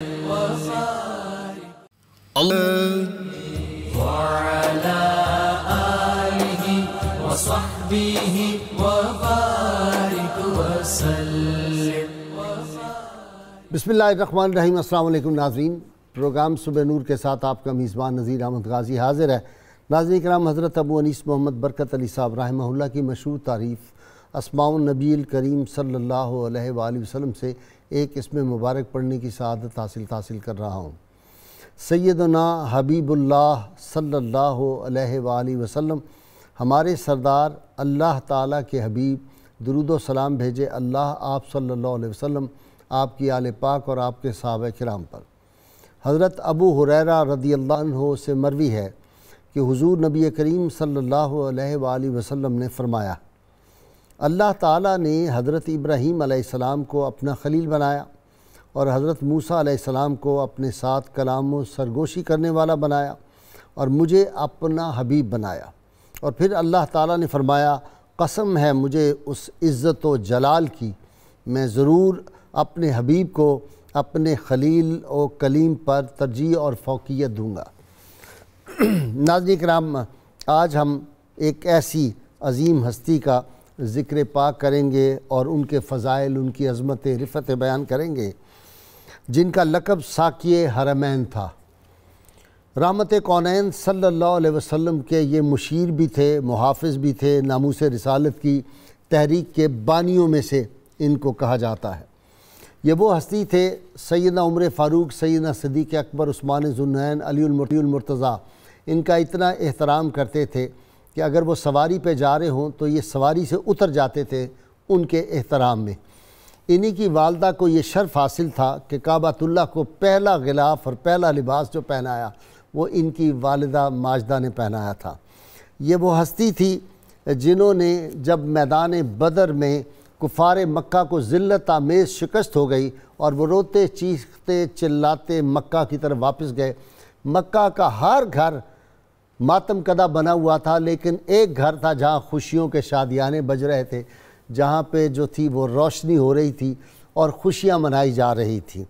وعلى آله وصحبه وبارك وسلم. بسم اللہ الرحمن الرحیم. السلام علیکم ناظرین. پروگرام صبح نور کے ساتھ آپ کا میزبان نذیر احمد غازی حاضر ہے. ناظرین کرام، حضرت ابو انیس محمد برکت علی صاحب رحمہ اللہ کی مشہور تعریف اسماء النبی الکریم صلی اللہ علیہ وآلہ وسلم سے ایک اسم مبارک پڑھنے کی سعادت حاصل کر رہا ہوں. سیدنا حبیب اللہ صلی اللہ علیہ وآلہ وسلم، ہمارے سردار اللہ تعالیٰ کے حبیب، درود و سلام بھیجے اللہ آپ صلی اللہ علیہ وسلم، آپ کی آل پاک اور آپ کے صحابہ کرام پر. حضرت ابو ہریرہ رضی اللہ عنہ سے مروی ہے کہ حضور نبی کریم صلی اللہ علیہ وآلہ وسلم نے فرمایا، اللہ تعالیٰ نے حضرت ابراہیم علیہ السلام کو اپنا خلیل بنایا اور حضرت موسیٰ علیہ السلام کو اپنے ساتھ کلام و سرگوشی کرنے والا بنایا اور مجھے اپنا حبیب بنایا. اور پھر اللہ تعالیٰ نے فرمایا، قسم ہے مجھے اس عزت و جلال کی، میں ضرور اپنے حبیب کو اپنے خلیل و کلیم پر ترجیح اور فوقیت دوں گا. ناظرین کرام، آج ہم ایک ایسی عظیم ہستی کا ذکر پاک کریں گے اور ان کے فضائل، ان کی عظمت رفعت بیان کریں گے، جن کا لقب ساقی حرمین تھا. رحمت کونین صلی اللہ علیہ وسلم کے یہ مشیر بھی تھے، محافظ بھی تھے. ناموس رسالت کی تحریک کے بانیوں میں سے ان کو کہا جاتا ہے. یہ وہ ہستی تھے، سیدنا عمر فاروق، سیدنا صدیق اکبر، عثمان ذوالنورین، علی المرتضیٰ ان کا اتنا احترام کرتے تھے کہ اگر وہ سواری پہ جا رہے ہوں تو یہ سواری سے اتر جاتے تھے ان کے احترام میں. انہی کی والدہ کو یہ شرف حاصل تھا کہ کعبۃ اللہ کو پہلا غلاف اور پہلا لباس جو پہنایا وہ ان کی والدہ ماجدہ نے پہنایا تھا. یہ وہ ہستی تھی جنہوں نے جب میدان بدر میں کفار مکہ کو ذلت آمیز شکست ہو گئی اور وہ روتے چیختے چلاتے مکہ کی طرف واپس گئے. مکہ کا ہر گھر ماتم کدہ بنا ہوا تھا، لیکن ایک گھر تھا جہاں خوشیوں کے شادیانے بج رہے تھے، جہاں پہ جو تھی وہ روشنی ہو رہی تھی اور خوشیاں منائی جا رہی تھیں.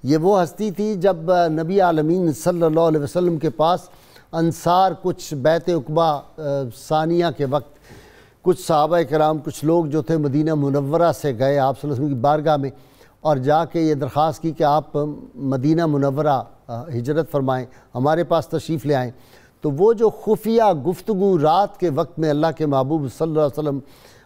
یہ وہ ہستی تھی جب نبی عالمین صلی اللہ علیہ وسلم کے پاس انصار کچھ بیعت عقبہ ثانیہ کے وقت کچھ صحابہ کرام، کچھ لوگ جو تھے مدینہ منورہ سے گئے آپ صلی اللہ علیہ وسلم کی بارگاہ میں اور جا کے یہ درخواست کی کہ آپ مدینہ منورہ ہجرت فرمائیں، ہمارے پاس تشریف لے آئیں. تو وہ جو خفیہ گفتگو رات کے وقت میں اللہ کے محبوب صلی اللہ علیہ وسلم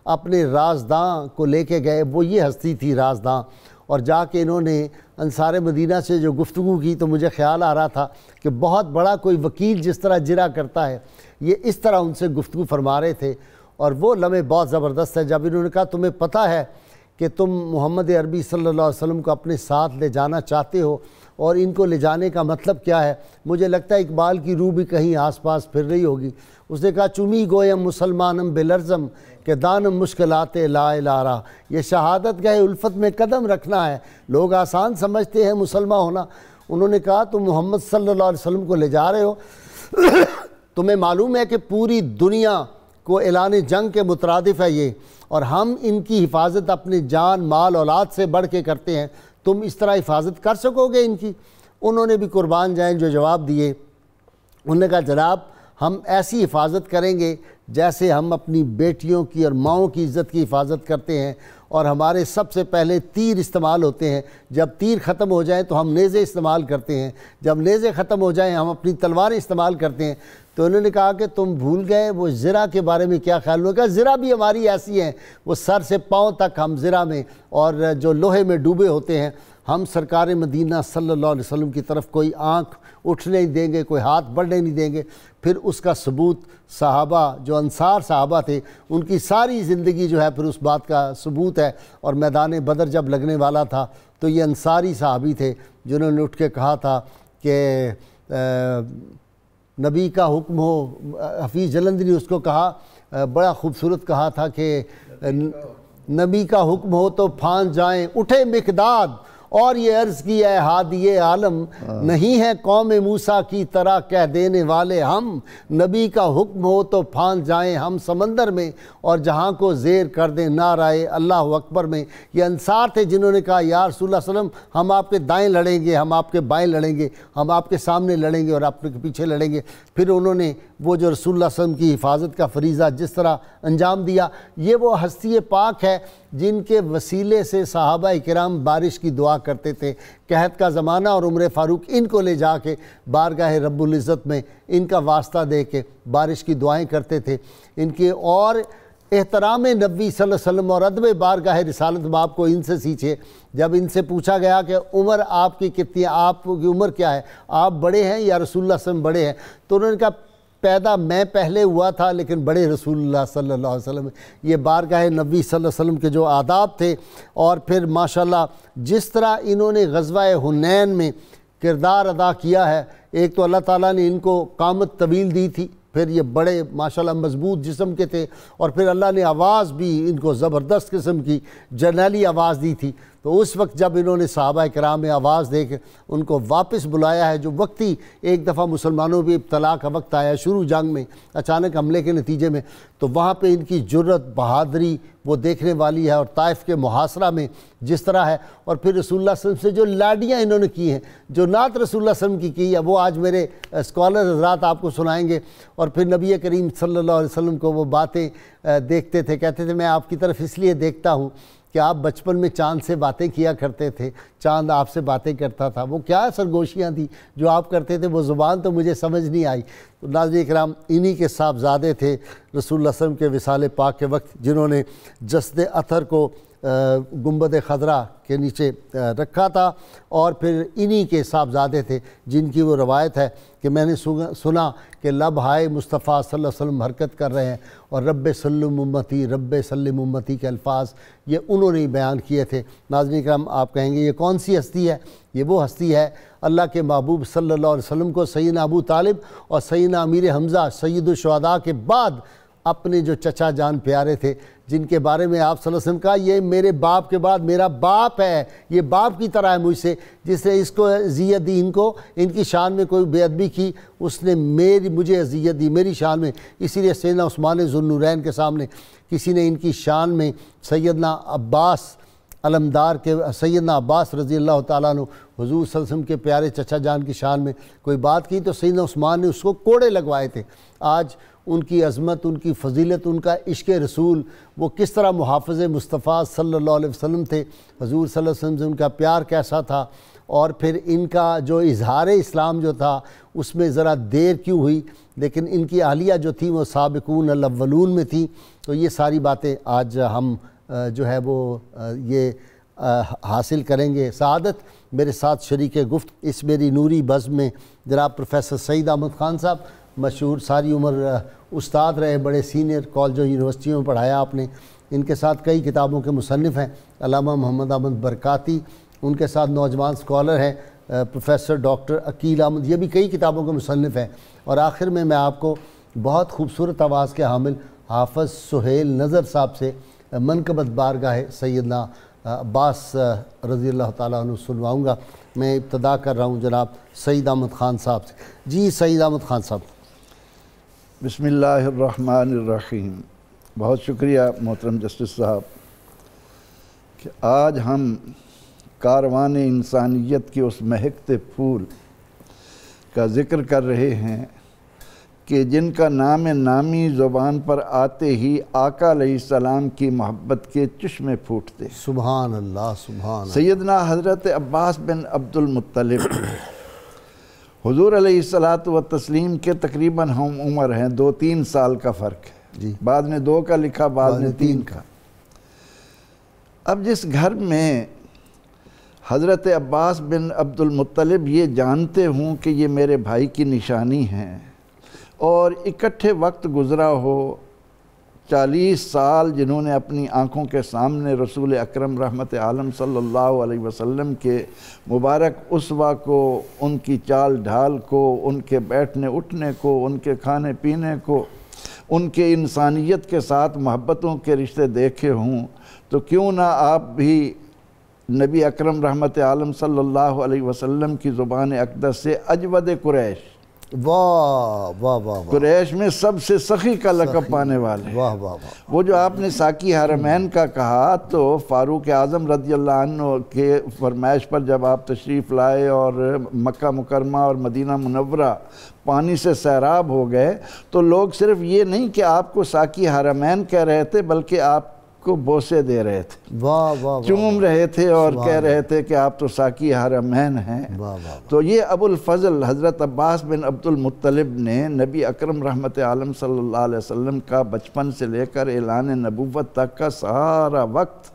اپنے رازداں کو لے کے گئے، وہ یہ ہستی تھی رازداں. اور جا کے انہوں نے انصار مدینہ سے جو گفتگو کی تو مجھے خیال آ رہا تھا کہ بہت بڑا کوئی وکیل جس طرح جرا کرتا ہے، یہ اس طرح ان سے گفتگو فرما رہے تھے. اور وہ لمحے بہت زبردست ہے جب انہوں نے کہا، تمہیں پتہ ہے کہ تم محمد عربی صلی اللہ علیہ وسلم کو اپنے ساتھ لے جانا چاہتے ہو اور ان کو لے جانے کا مطلب کیا ہے؟ مجھے لگتا ہے اقبال کی روح بھی کہیں آس پاس پھر رہی ہوگی. اس نے کہا، چمی گویم مسلمانم بلرزم کہ دانم مشکلات لا الارا. یہ شہادت گئے الفت میں قدم رکھنا ہے. لوگ آسان سمجھتے ہیں مسلمان ہونا. انہوں نے کہا، تم محمد صلی اللہ علیہ وسلم کو لے جا رہے ہو، تمہیں معلوم ہے کہ پوری دنیا کو اعلان جنگ کے مترادف ہے یہ، اور ہم ان کی حفاظت اپنی جان مال اولاد سے بڑھ کے کرتے ہیں. تم اس طرح حفاظت کر سکو گے ان کی؟ انہوں نے بھی قربان جائیں جو جواب دیے. انہوں نے کہا، جناب ہم ایسی حفاظت کریں گے جیسے ہم اپنی بیٹیوں کی اور ماؤں کی عزت کی حفاظت کرتے ہیں، اور ہمارے سب سے پہلے تیر استعمال ہوتے ہیں. جب تیر ختم ہو جائیں تو ہم نیزے استعمال کرتے ہیں، جب نیزے ختم ہو جائیں ہم اپنی تلواریں استعمال کرتے ہیں. تو انہوں نے کہا کہ تم بھول گئے وہ زرہ کے بارے میں کیا خیال؟ ہوگا زرہ بھی ہماری ایسی ہیں، وہ سر سے پاؤں تک ہم زرہ میں اور جو لوہے میں ڈوبے ہوتے ہیں. ہم سرکار مدینہ صلی اللہ علیہ وسلم کی طرف کوئی آنکھ اٹھنے نہیں دیں گے، کوئی ہاتھ بڑھنے نہیں دیں گے. پھر اس کا ثبوت صحابہ جو انصار صحابہ تھے ان کی ساری زندگی جو ہے پھر اس بات کا ثبوت ہے. اور میدان بدر جب لگنے والا تھا تو یہ انصاری صحابی تھے جنہوں نے اٹھ کے کہا تھا کہ نبی کا حکم ہو. حفیظ جلندری اس کو کہا، بڑا خوبصورت کہا تھا کہ نبی کا حکم ہو تو پھانس جائیں، اٹھے مقداد اور یہ عرض کی اے ہادی عالم نہیں ہے قوم موسیٰ کی طرح کہہ دینے والے ہم، نبی کا حکم ہو تو پھانس جائیں ہم سمندر میں اور جہاں کو زیر کر دیں نعرہ اللہ اکبر میں۔ یہ انصار تھے جنہوں نے کہا یا رسول اللہ صلی اللہ علیہ وسلم ہم آپ کے دائیں لڑیں گے، ہم آپ کے بائیں لڑیں گے، ہم آپ کے سامنے لڑیں گے اور آپ کے پیچھے لڑیں گے۔ پھر انہوں نے وہ جو رسول اللہ صلی اللہ علیہ وسلم کی حفاظت کا فریضہ جس طرح انجام دیا، یہ وہ ہستی پاک ہے جن کے وسیلے سے صحابہ کرام بارش کی دعا کرتے تھے۔ قحط کا زمانہ اور عمر فاروق ان کو لے جا کے بارگاہ رب العزت میں ان کا واسطہ دے کے بارش کی دعائیں کرتے تھے۔ ان کے اور احترام نبی صلی اللہ علیہ وسلم اور ادب بارگاہ رسالت باپ کو ان سے سیکھے۔ جب ان سے پوچھا گیا کہ عمر آپ کی کتنی ہے، آپ کی عمر کیا ہے، آپ بڑے ہیں یا رسول اللہ صلی اللہ علیہ وسلم بڑے ہیں، تو انہوں نے کہا پیدا میں پہلے ہوا تھا لیکن بڑے رسول اللہ صلی اللہ علیہ وسلم۔ یہ بارگاہ نبی صلی اللہ علیہ وسلم کے جو آداب تھے، اور پھر ماشاءاللہ جس طرح انہوں نے غزوہ حنین میں کردار ادا کیا ہے، ایک تو اللہ تعالیٰ نے ان کو قامت طویل دی تھی، پھر یہ بڑے ماشاءاللہ مضبوط جسم کے تھے، اور پھر اللہ نے آواز بھی ان کو زبردست قسم کی جرنیلی آواز دی تھی۔ تو اس وقت جب انہوں نے صحابہ کرام میں آواز دے کے ان کو واپس بلایا ہے، جو وقتی ایک دفعہ مسلمانوں بھی ابتلا کا وقت آیا شروع جنگ میں اچانک حملے کے نتیجے میں، تو وہاں پہ ان کی جرت بہادری وہ دیکھنے والی ہے، اور طائف کے محاصرہ میں جس طرح ہے، اور پھر رسول اللہ صلی اللہ علیہ وسلم سے جو لاڈیاں انہوں نے کی ہیں، جو نعت رسول اللہ صلی اللہ علیہ وسلم کی ہے، وہ آج میرے اسکالر حضرات آپ کو سنائیں گے۔ اور پھر نبی کریم صلی اللہ علیہ وسلم کو وہ باتیں دیکھتے تھے، کہتے تھے میں آپ کی طرف اس لیے دیکھتا ہوں کہ آپ بچپن میں چاند سے باتیں کیا کرتے تھے، چاند آپ سے باتیں کرتا تھا، وہ کیا سرگوشیاں تھیں جو آپ کرتے تھے، وہ زبان تو مجھے سمجھ نہیں آئی۔ تو ناظرین کرام، انہی کے صاحبزادے تھے رسول اللہ صلی اللہ علیہ وسلم کے وصال پاک کے وقت، جنہوں نے جسد اطہر کو گنبد خضرا کے نیچے رکھا تھا، اور پھر انہی کے صاحبزادے تھے جن کی وہ روایت ہے کہ میں نے سنا کہ لب ہائے مصطفیٰ صلی اللہ علیہ وسلم حرکت کر رہے ہیں، اور رب سلم امتی، رب سلم امتی کے الفاظ یہ انہوں نے بیان کیے تھے۔ ناظرین کرام، آپ کہیں گے یہ کون سی ہستی ہے؟ یہ وہ ہستی ہے اللہ کے محبوب صلی اللہ علیہ وسلم کو سیدنا ابو طالب اور سیدنا امیر حمزہ سید الشہداء کے بعد اپنے جو چچا جان پیارے تھے، جن کے بارے میں آپ صلی اللہ علیہ وسلم کہا یہ میرے باپ کے بعد میرا باپ ہے، یہ باپ کی طرح ہے مجھ سے، جس نے اس کو اذیت دی، ان کی شان میں کوئی بے ادبی کی، اس نے مجھے اذیت دی میری شان میں۔ اسی لیے سیدنا عثمان ذو النورین کے سامنے کسی نے ان کی شان میں سیدنا عباس علمدار کے سیدنا عباس رضی اللہ تعالیٰ عنہ حضور صلی اللہ علیہ وسلم کے پیارے چچا جان کی شان میں کوئی بات کی تو سیدنا عثمان نے اس کو کوڑے لگوائے تھے۔ آج ان کی عظمت، ان کی فضیلت، ان کا عشق رسول، وہ کس طرح محافظ مصطفیٰ صلی اللہ علیہ وسلم تھے، حضور صلی اللہ علیہ وسلم سے ان کا پیار کیسا تھا، اور پھر ان کا جو اظہار اسلام جو تھا اس میں ذرا دیر کیوں ہوئی، لیکن ان کی اہلیہ جو تھی وہ سابقون الاولون میں تھی۔ تو یہ ساری باتیں آج ہم جو ہے وہ یہ حاصل کریں گے۔ سعادت میرے ساتھ شریک گفت اس میری نوری بزم میں جناب پروفیسر سعید احمد خان صاحب، مشہور ساری عمر استاد رہے، بڑے سینئر کالجوں یونیورسٹیوں میں پڑھایا آپ نے، ان کے ساتھ کئی کتابوں کے مصنف ہیں علامہ محمد احمد برکاتی، ان کے ساتھ نوجوان سکالر ہیں پروفیسر ڈاکٹر عقیل احمد، یہ بھی کئی کتابوں کے مصنف ہیں۔ اور آخر میں آپ کو بہت خوبصورت آواز کے حامل حافظ سہیل نظر صاحب سے منقبت بارگاہ سیدنا عباس رضی اللہ تعالیٰ عنہ سنواؤں گا۔ میں ابتدا کر رہا ہوں جناب سعید احمد خان صاحب سے۔ جی سعید احمد خان صاحب۔ بسم اللہ الرحمن الرحیم۔ بہت شکریہ محترم جسٹس صاحب کہ آج ہم کاروان انسانیت کے اس مہکتے پھول کا ذکر کر رہے ہیں کہ جن کا نام نامی زبان پر آتے ہی آقا علیہ السلام کی محبت کے چشمے پھوٹتے۔ سبحان اللہ، سبحان اللہ۔ سیدنا حضرت عباس بن عبد المطلب حضور علیہ السلام کے تقریباً ہم عمر ہیں، 2-3 سال کا فرق ہے، جی، بعد نے 2 کا لکھا، بعد نے 3 کا۔ اب جس گھر میں حضرت عباس بن عبد المطلب یہ جانتے ہوں کہ یہ میرے بھائی کی نشانی ہیں، اور اکٹھے وقت گزرا ہو، 40 سال جنہوں نے اپنی آنکھوں کے سامنے رسول اکرم رحمت عالم صلی اللہ علیہ وسلم کے مبارک اسوہ کو، ان کی چال ڈھال کو، ان کے بیٹھنے اٹھنے کو، ان کے کھانے پینے کو، ان کے انسانیت کے ساتھ محبتوں کے رشتے دیکھے ہوں، تو کیوں نہ آپ بھی نبی اکرم رحمت عالم صلی اللہ علیہ وسلم کی زبان اقدس سے اجود قریش، واہ واہ واہ واہ، قریش میں سب سے سخی کا لقب پانے والے۔ واہ واہ واہ، وہ جو آپ نے ساقی حرمین کا کہا، تو فاروق اعظم رضی اللہ عنہ کے فرمائش پر جب آپ تشریف لائے اور مکہ مکرمہ اور مدینہ منورہ پانی سے سیراب ہو گئے، تو لوگ صرف یہ نہیں کہ آپ کو ساقی حرمین کہہ رہے تھے بلکہ آپ کو بوسے دے رہے تھے، واہ واہ، چوم رہے تھے اور کہہ رہے تھے کہ آپ تو ساقی حرمین ہیں۔ تو یہ ابو الفضل حضرت عباس بن عبد المطلب نے نبی اکرم رحمت عالم صلی اللہ علیہ وسلم کا بچپن سے لے کر اعلان نبوت تک کا سارا وقت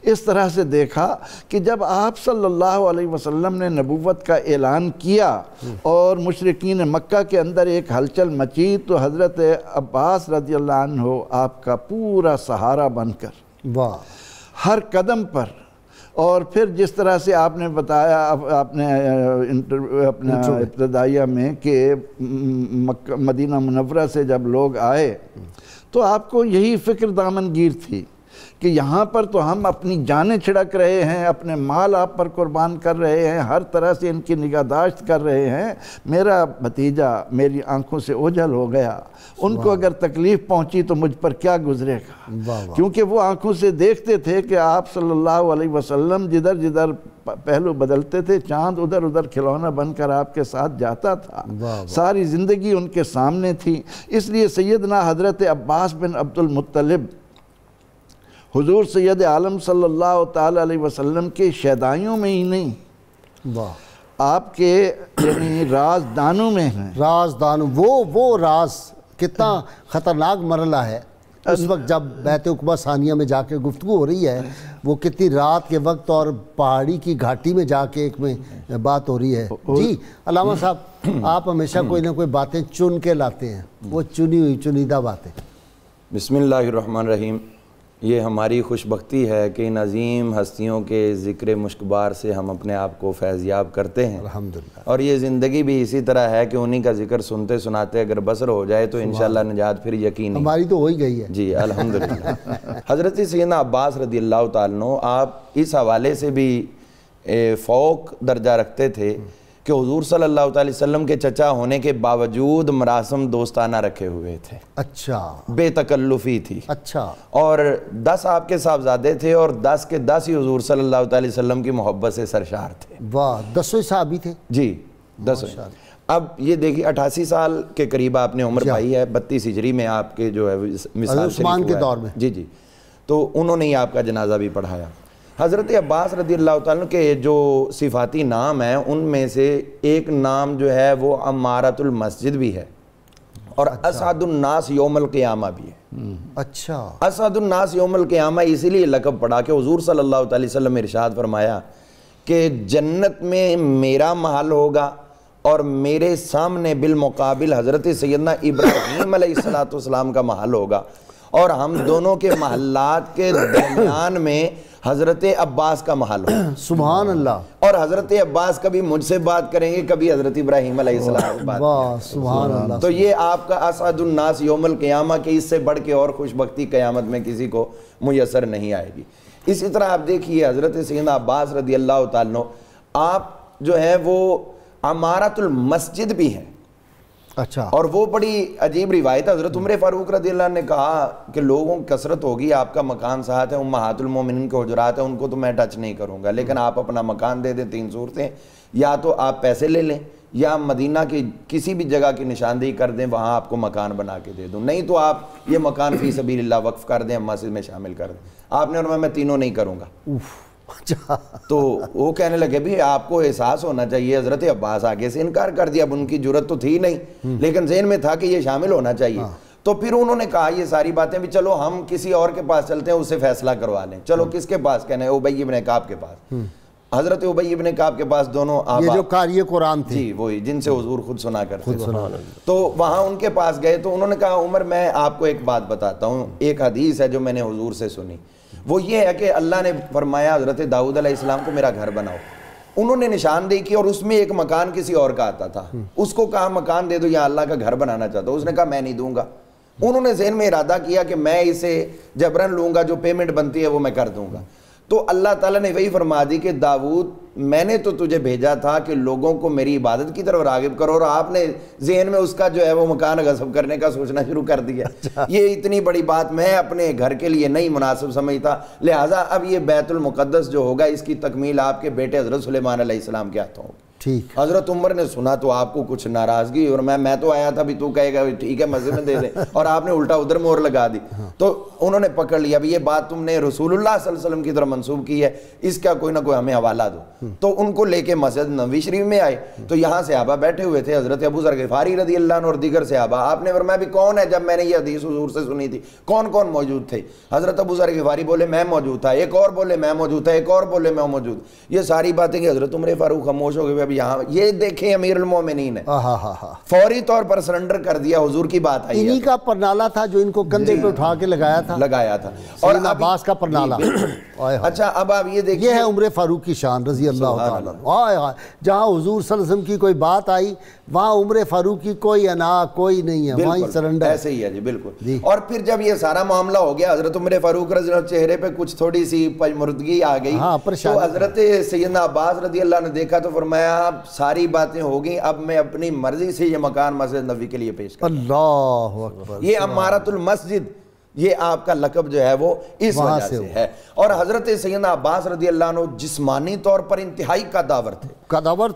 اس طرح سے دیکھا کہ جب آپ صلی اللہ علیہ وسلم نے نبوت کا اعلان کیا اور مشرکین مکہ کے اندر ایک ہلچل مچی، تو حضرت عباس رضی اللہ عنہ آپ کا پورا سہارا بن کر واہ، ہر قدم پر، اور پھر جس طرح سے آپ نے بتایا آپ نے اپنا ابتدائیہ میں کہ مدینہ منورہ سے جب لوگ آئے تو آپ کو یہی فکر دامن گیر تھی کہ یہاں پر تو ہم اپنی جانیں چھڑک رہے ہیں، اپنے مال آپ پر قربان کر رہے ہیں، ہر طرح سے ان کی نگہداشت کر رہے ہیں، میرا بھتیجا میری آنکھوں سے اوجھل ہو گیا، ان کو اگر تکلیف پہنچی تو مجھ پر کیا گزرے گا، کیونکہ وہ آنکھوں سے دیکھتے تھے کہ آپ صلی اللہ علیہ وسلم جدھر جدھر پہلو بدلتے تھے، چاند ادھر ادھر کھلونا بن کر آپ کے ساتھ جاتا تھا، ساری زندگی ان کے سامنے تھی۔ اس لیے سیدنا حضرت عباس بن عبد المطلب حضور سید عالم صلی اللہ تعالی علیہ وسلم کے شیدائیوں میں ہی نہیں، آپ کے یعنی رازدانوں میں ہیں۔ رازدانوں، وہ راز کتنا خطرناک مرحلہ ہے اس وقت جب بیت عقبہ ثانیہ میں جا کے گفتگو ہو رہی ہے، وہ کتنی رات کے وقت اور پہاڑی کی گھاٹی میں جا کے ایک میں بات ہو رہی ہے۔ جی علامہ صاحب، آپ ہمیشہ کوئی نہ کوئی باتیں چن کے لاتے ہیں، وہ چنی ہوئی چنیدہ باتیں۔ بسم اللہ الرحمن الرحیم۔ یہ ہماری خوش بختی ہے کہ ان عظیم ہستیوں کے ذکر مشکبار سے ہم اپنے آپ کو فیضیاب کرتے ہیں، الحمدللہ، اور یہ زندگی بھی اسی طرح ہے کہ انہی کا ذکر سنتے سناتے اگر بسر ہو جائے تو انشاءاللہ نجات پھر یقینی۔ ہماری تو ہو ہی گئی ہے جی الحمدللہ۔ حضرت سیدنا عباس رضی اللہ تعالیٰ عنہ آپ اس حوالے سے بھی فوق درجہ رکھتے تھے کہ حضور صلی اللہ علیہ وسلم کے چچا ہونے کے باوجود مراسم دوستانہ رکھے ہوئے تھے، اچھا، بے تکلفی تھی، اچھا، اور 10 آپ کے صاحبزادے تھے اور 10 کے 10 ہی حضور صلی اللہ علیہ وسلم کی محبت سے سرشار تھے۔ واہ، 10 صحابی تھے؟ جی 10۔ اب یہ دیکھیے 88 سال کے قریب آپ نے عمر پائی ہے، 32 ہجری میں آپ کے جو ہے مثال عثمان کے دور میں، جی تو انہوں نے ہی آپ کا جنازہ بھی پڑھایا۔ حضرت عباس رضی اللہ تعالیٰ کے جو صفاتی نام ہیں ان میں سے ایک نام جو ہے وہ عمارۃ المسجد بھی ہے، اور اسعد الناس یوم القیامہ بھی ہے۔ اچھا، اسعد الناس یوم القیامہ اسی لیے لقب پڑا کہ حضور صلی اللہ علیہ وسلم نے ارشاد فرمایا کہ جنت میں میرا محل ہوگا اور میرے سامنے بالمقابل حضرت سیدنا ابراہیم علیہ السلام کا محل ہوگا، اور ہم دونوں کے محلات کے درمیان میں حضرت عباس کا محل ہوگا۔ سبحان اللہ۔ اور حضرت عباس کبھی مجھ سے بات کریں گے، کبھی حضرت ابراہیم علیہ السلام سے بات کریں گے۔ سبحان اللہ۔ تو یہ آپ کا اسعد الناس یوم القیامہ کی اس سے بڑھ کے اور خوش بختی قیامت میں کسی کو میسر نہیں آئے گی۔ اسی طرح آپ دیکھیے حضرت سیدنا عباس رضی اللہ تعالیٰ عنہ آپ جو ہے وہ عمارۃ المسجد بھی ہیں، اچھا، اور وہ بڑی عجیب روایت ہے۔ حضرت عمر فاروق رضی اللہ عنہ نے کہا کہ لوگوں کی کثرت ہوگی، آپ کا مکان ساتھ ہے، امہات المومنین کے حجرات ہیں، ان کو تو میں ٹچ نہیں کروں گا، لیکن آپ اپنا مکان دے دیں۔ 3 صورتیں، یا تو آپ پیسے لے لیں، یا مدینہ کی کسی بھی جگہ کی نشاندہی کر دیں، وہاں آپ کو مکان بنا کے دے دوں، نہیں تو آپ یہ مکان فی سبیل اللہ وقف کر دیں، مسجد میں شامل کر دیں۔ آپ نے فرمایا میں تینوں نہیں کروں گا۔ تو وہ کہنے لگے بھی آپ کو احساس ہونا چاہیے، حضرت عباس آگے سے انکار کر دیا، اب ان کی جرت تو تھی نہیں، لیکن ذہن میں تھا کہ یہ شامل ہونا چاہیے۔ تو پھر انہوں نے کہا یہ ساری باتیں بھی چلو ہم کسی اور کے پاس چلتے ہیں، اس سے فیصلہ کروا لیں۔ چلو کس کے پاس کہنا ہے؟ ابی بن کعب کے پاس۔ حضرت ابی بن کعب کے پاس دونوں یہ جو قاری قرآن تھے، جی وہی جن سے حضور خود سنا کرتے تھے، تو وہاں ان کے پاس گئے تو انہوں نے کہا عمر میں آپ کو ایک بات بتاتا ہوں، ایک حدیث ہے جو میں نے حضور سے سنی، وہ یہ ہے کہ اللہ نے فرمایا حضرت داؤد علیہ السلام کو میرا گھر بناؤ۔ انہوں نے نشاندہی کی اور اس میں ایک مکان کسی اور کا آتا تھا، اس کو کہا مکان دے دو، یا اللہ کا گھر بنانا چاہتا ہوں، اس نے کہا میں نہیں دوں گا۔ انہوں نے ذہن میں ارادہ کیا کہ میں اسے جبرن لوں گا، جو پیمنٹ بنتی ہے وہ میں کر دوں گا۔ تو اللہ تعالیٰ نے وہی فرما دی کہ داؤد میں نے تو تجھے بھیجا تھا کہ لوگوں کو میری عبادت کی طرف راغب کرو، اور آپ نے ذہن میں اس کا جو ہے وہ مکان غصب کرنے کا سوچنا شروع کر دیا۔ یہ اتنی بڑی بات میں اپنے گھر کے لیے نہیں مناسب سمجھتا، لہٰذا اب یہ بیت المقدس جو ہوگا اس کی تکمیل آپ کے بیٹے حضرت سلیمان علیہ السلام کے ہاتھوں ہوگی۔ ٹھیک، حضرت عمر نے سنا تو آپ کو کچھ ناراضگی، اور میں تو آیا تھا بھی تو کہے گا ٹھیک ہے مسجد میں دے دیں، اور آپ نے الٹا ادھر مور لگا دی۔ تو انہوں نے پکڑ لیا اب یہ بات تم نے رسول اللہ صلی اللہ علیہ وسلم کی طرف منسوب کی ہے، اس کا کوئی نہ کوئی ہمیں حوالہ دو۔ تو ان کو لے کے مسجد نبوی شریف میں آئے تو یہاں صحابہ بیٹھے ہوئے تھے، حضرت ابو ذر غفاری رضی اللہ عنہ اور دیگر صحابہ۔ آپ نے فرمایا بھی کون ہے؟ جب میں نے یہ حدیث حضور سے سنی تھی کون کون موجود تھے؟ حضرت ابو ذر غفاری بولے میں موجود تھا، ایک اور بولے میں موجود تھا، ایک اور بولے میں موجود۔ یہ ساری باتیں کہ حضرت عمر فاروق خاموش ہو گئے۔ اب یہاں یہ دیکھیں امیر المومنین ہے، فوری طور پر سرنڈر کر دیا، حضور کی بات آئی ہے۔ انہی کا پرنالہ تھا جو ان کو کندھے پہ اٹھا کے لگایا تھا، اور سیدنا عباس کا پرنالہ۔ اچھا اب آپ یہ دیکھیں، یہ ہے عمر فاروق کی شان رضی اللہ تعالیٰ عنہ۔ جہاں حضور صلی اللہ علیہ وسلم کی کوئی بات آئی وہاں عمر فاروق کی کوئی انا کوئی نہیں ہے، وہیں سرنڈر۔ ایسے ہی ہے جی، بالکل۔ اور پھر جب یہ سارا معاملہ ہو گیا حضرت عمر فاروق رضی اللہ عنہ چہرے پہ کچھ تھوڑی سی پژمردگی آ گئی، تو حضرت سیدنا عباس رضی اللہ عنہ نے دیکھا تو فرمایا ساری باتیں ہو گئیں، اب میں اپنی مرضی سے یہ مکان مسجد نبوی کے لیے پیش کرتا ہوں۔ اللہ اکبر، یہ امارۃ المسجد، یہ آپ کا لقب جو ہے وہ اس وجہ سے ہے۔ اور حضرت سیدنا عباس رضی اللہ عنہ جسمانی طور پر انتہائی قداور تھے۔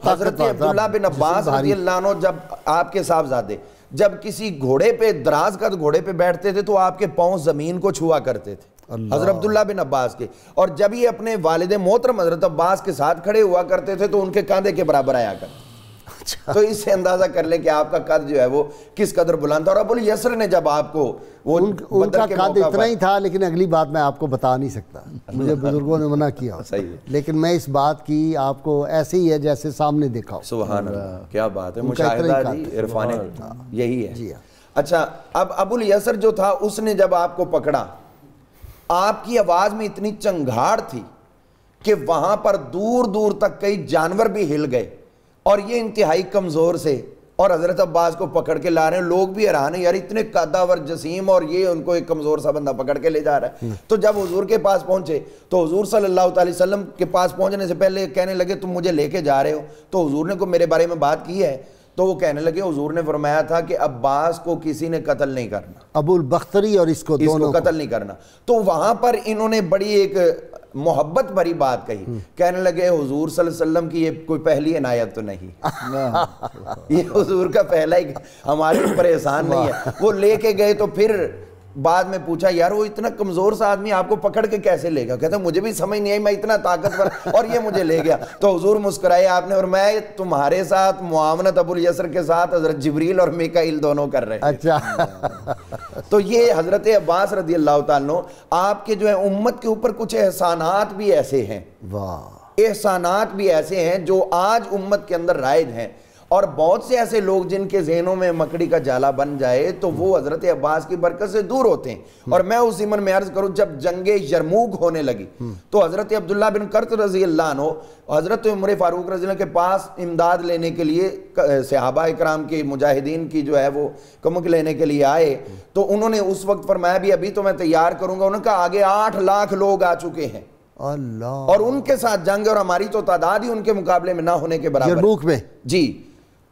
حضرت عبداللہ بن عباس رضی اللہ عنہ جب آپ کے صاحبزادے جب کسی گھوڑے پہ دراز قد گھوڑے پہ بیٹھتے تھے تو آپ کے پاؤں زمین کو چھوا کرتے تھے، حضرت عبداللہ بن عباس کے۔ اور جب یہ اپنے والد محترم حضرت عباس کے ساتھ کھڑے ہوا کرتے تھے تو ان کے کاندھے کے برابر آیا کرتے۔ تو اس سے اندازہ کر لیں کہ آپ کا قد جو ہے وہ کس قدر بلند تھا۔ اور ابو الیسر نے جب آپ کو ان کا قد اتنا ہی تھا، لیکن اگلی بات میں آپ کو بتا نہیں سکتا، مجھے بزرگوں نے منع کیا، لیکن میں اس بات کی آپ کو ایسے ہی ہے جیسے سامنے دیکھا ہو۔ سبحان اللہ، کیا بات ہے، مشاہدہ جی، عرفان یہی ہے۔ اچھا اب ابو الیسر جو تھا اس نے جب آپ کو پکڑا، آپ کی آواز میں اتنی چنگھاڑ تھی کہ وہاں پر دور دور تک کئی جانور بھی ہل گئے، اور یہ انتہائی کمزور سے، اور حضرت عباس کو پکڑ کے لا رہے ہیں، لوگ بھی حیران ہیں یار اتنے قداور جسیم اور یہ ان کو ایک کمزور سا بندہ پکڑ کے لے جا رہا ہے۔ تو جب حضور کے پاس پہنچے تو حضور صلی اللہ علیہ وسلم کے پاس پہنچنے سے پہلے کہنے لگے تم مجھے لے کے جا رہے ہو؟ تو حضور نے کو میرے بارے میں بات کی ہے؟ تو وہ کہنے لگے حضور نے فرمایا تھا کہ عباس کو کسی نے قتل نہیں کرنا، ابو البختری اور اس کو دونوں قتل نہیں کرنا۔ تو وہاں پر انہوں نے بڑی ایک محبت بھری بات کہی، کہنے لگے حضور صلی اللہ علیہ وسلم کی یہ کوئی پہلی عنایت تو نہیں، یہ حضور کا پہلا ہی ہمارے اوپر احسان نہیں ہے۔ وہ لے کے گئے تو پھر بعد میں پوچھا یار وہ اتنا کمزور سا آدمی آپ کو پکڑ کے کیسے لے گا؟ کہتے ہیں مجھے بھی سمجھ نہیں آئی، میں اتنا طاقتور اور یہ مجھے لے گیا۔ تو حضور مسکرائے، آپ نے فرمایا تمہارے ساتھ معاونت ابو الیسر کے ساتھ حضرت جبریل اور میکائیل دونوں کر رہے ہیں۔ اچھا، تو یہ حضرت عباس رضی اللہ تعالیٰ عنہ آپ کے جو ہے امت کے اوپر کچھ احسانات بھی ایسے ہیں، احسانات بھی ایسے ہیں جو آج امت کے اندر رائج ہیں، اور بہت سے ایسے لوگ جن کے ذہنوں میں مکڑی کا جالا بن جائے تو وہ حضرت عباس کی برکت سے دور ہوتے ہیں۔ اور میں اس ضمن میں عرض کروں جب جنگ یرموک ہونے لگی تو حضرت عبداللہ بن قرط رضی اللہ عنہ حضرت عمر فاروق رضی اللہ کے پاس امداد لینے کے لیے، صحابہ اکرام کے مجاہدین کی جو ہے وہ کمک لینے کے لیے آئے، تو انہوں نے اس وقت فرمایا بھی ابھی تو میں تیار کروں گا۔ انہوں نے کہا آگے 8 لاکھ لوگ آ چکے ہیں اللہ، اور ان کے ساتھ جنگ، اور ہماری تو تعداد ہی ان کے مقابلے میں نہ ہونے کے برابر یرموک میں جی۔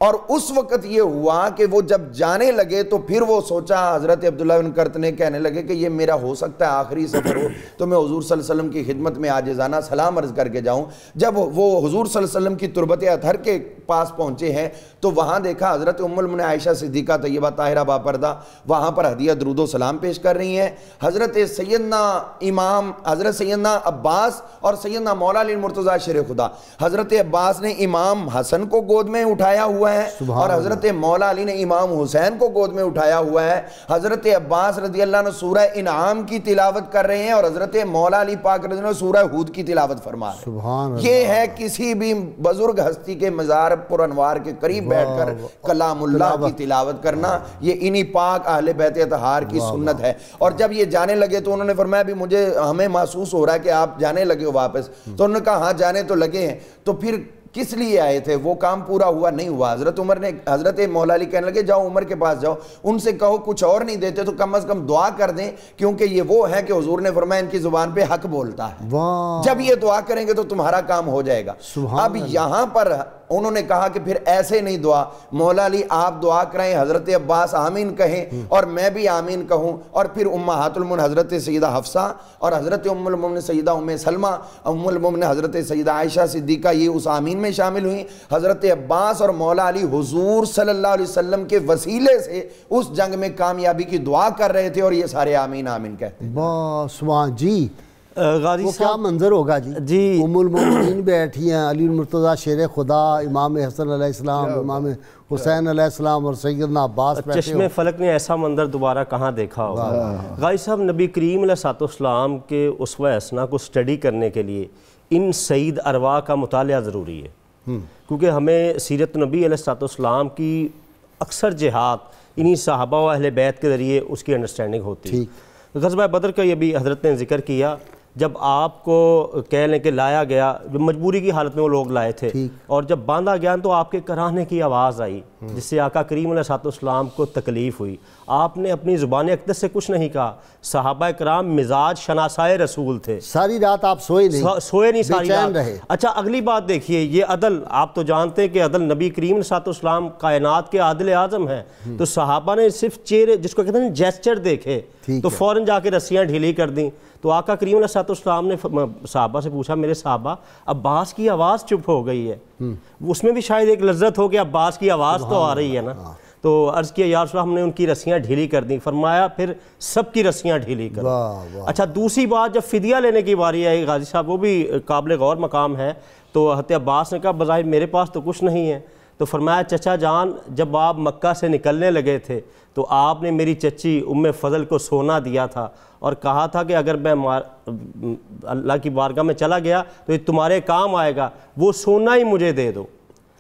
اور اس وقت یہ ہوا کہ وہ جب جانے لگے تو پھر وہ سوچا، حضرت عبداللہ بن قرط نے کہنے لگے کہ یہ میرا ہو سکتا ہے آخری سفر ہو تو میں حضور صلی اللہ علیہ وسلم کی خدمت میں عاجزانہ سلام عرض کر کے جاؤں۔ جب وہ حضور صلی اللہ علیہ وسلم کی تربت اطہر کے پاس پہنچے ہیں تو وہاں دیکھا حضرت ام المؤمنین عائشہ صدیقہ طیبہ طاہرہ باپردہ وہاں پر ہدیہ درود و سلام پیش کر رہی ہیں۔ حضرت سیدنا امام حضرت سیدنا عباس اور سیدنا مولا علی المرتضیٰ شیر خدا، حضرت عباس نے امام حسن کو گود میں اٹھایا ہوا ہے اور حضرت مولا علی نے امام حسین کو گود میں اٹھایا ہوا ہے۔ حضرت عباس رضی اللہ عنہ سورہ انعام کی تلاوت کر رہے ہیں اور حضرت مولا علی پاک رضی اللہ عنہ سورہ ہود کی تلاوت فرما رہے ہیں۔ یہ ہے کسی بھی بزرگ ہستی کے مزار پر انوار کے قریب بیٹھ کر کلام اللہ کی تلاوت کرنا، یہ انہی پاک اہل بیت اطہار کی سنت ہے۔ اور جب یہ جانے لگے تو انہوں نے فرمایا بھی ہمیں محسوس ہو رہا ہے کہ آپ جانے لگے ہو واپس، تو انہوں نے کہا ہاں جانے تو لگے ہیں۔ تو پھر کس لیے آئے تھے، وہ کام پورا ہوا نہیں ہوا. حضرت عمر نے، حضرت مولا علی کہنے لگے جاؤ عمر کے پاس جاؤ، ان سے کہو کچھ اور نہیں دیتے تو کم از کم دعا کر دیں، کیونکہ یہ وہ ہے کہ حضور نے فرمایا ان کی زبان پہ حق بولتا ہے، جب یہ دعا کریں گے تو تمہارا کام ہو جائے گا. اب یہاں پر انہوں نے کہا کہ پھر ایسے نہیں دعا، مولا علی آپ دعا کرائیں، حضرت عباس آمین کہیں اور میں بھی آمین کہوں، اور پھر امہات المومنین حضرت سیدہ حفصہ اور حضرت ام المومنین سیدہ ام سلمہ، ام المومنین حضرت سیدہ عائشہ صدیقہ، یہ اس آمین میں شامل ہوئیں. حضرت عباس اور مولا علی حضور صلی اللہ علیہ وسلم کے وسیلے سے اس جنگ میں کامیابی کی دعا کر رہے تھے، اور یہ سارے آمین آمین کہتے ہیں. سبحان جی. غازی وہ کیا منظر ہوگا جی. ام المومنین بیٹھی ہیں، علی المرتضیٰ شیر خدا، امام حسن علیہ السلام، امام حسین علیہ السلام اور سیدنا عباس بیٹھے. چشم فلک نے ایسا منظر دوبارہ کہاں دیکھا ہوگا. غازی صاحب نبی کریم علیہ السلام کے اسوہ حسنہ کو سٹڈی کرنے کے لیے ان سعید ارواح کا مطالعہ ضروری ہے، کیونکہ ہمیں سیرت نبی علیہ السلام کی اکثر جہات انہی صحابہ و اہل بیت کے ذریعے اس کی انڈرسٹینڈنگ ہوتی ہے. غزوہ بدر کا یہ بھی حضرت نے ذکر کیا، جب آپ کو کہہ لیں کہ لایا گیا، جو مجبوری کی حالت میں وہ لوگ لائے تھے، اور جب باندھا گیا تو آپ کے کراہنے کی آواز آئی جس سے آقا کریم علیہ السلام کو تکلیف ہوئی. آپ نے اپنی زبان اقدس سے کچھ نہیں کہا. صحابہ کرام مزاج شناسائے رسول تھے، ساری رات آپ سوئے نہیں ساری رات رہے. اچھا اگلی بات دیکھیے، یہ عدل آپ تو جانتے ہیں کہ عدل نبی کریم علیہ السلام کائنات کے عادل اعظم ہیں، تو صحابہ نے صرف چہرے جس کو کہتے ہیں جیسچر دیکھے تو فوراً جا کے رسیاں ڈھیلی کر دیں. تو آقا کریم علیہ السلام نے صحابہ سے پوچھا، میرے صحابہ عباس کی آواز چپ ہو گئی ہے. اس میں بھی شاید ایک لذت ہو کہ عباس کی آواز تو آ رہی ہے نا. تو عرض کیا یا رسول اللہ ہم نے ان کی رسیاں ڈھیلی کر دیں. فرمایا پھر سب کی رسیاں ڈھیلی کر دیں. اچھا دوسری بات، جب فدیہ لینے کی باری آئی غازی صاحب، وہ بھی قابل غور مقام ہے. تو حضرت عباس نے کہا بظاہر میرے پاس تو کچھ نہیں ہے. تو فرمایا چچا جان جب آپ مکہ سے نکلنے لگے تھے تو آپ نے میری چچی ام فضل کو سونا دیا تھا اور کہا تھا کہ اگر میں اللہ کی بارگاہ میں چلا گیا تو یہ تمہارے کام آئے گا، وہ سونا ہی مجھے دے دو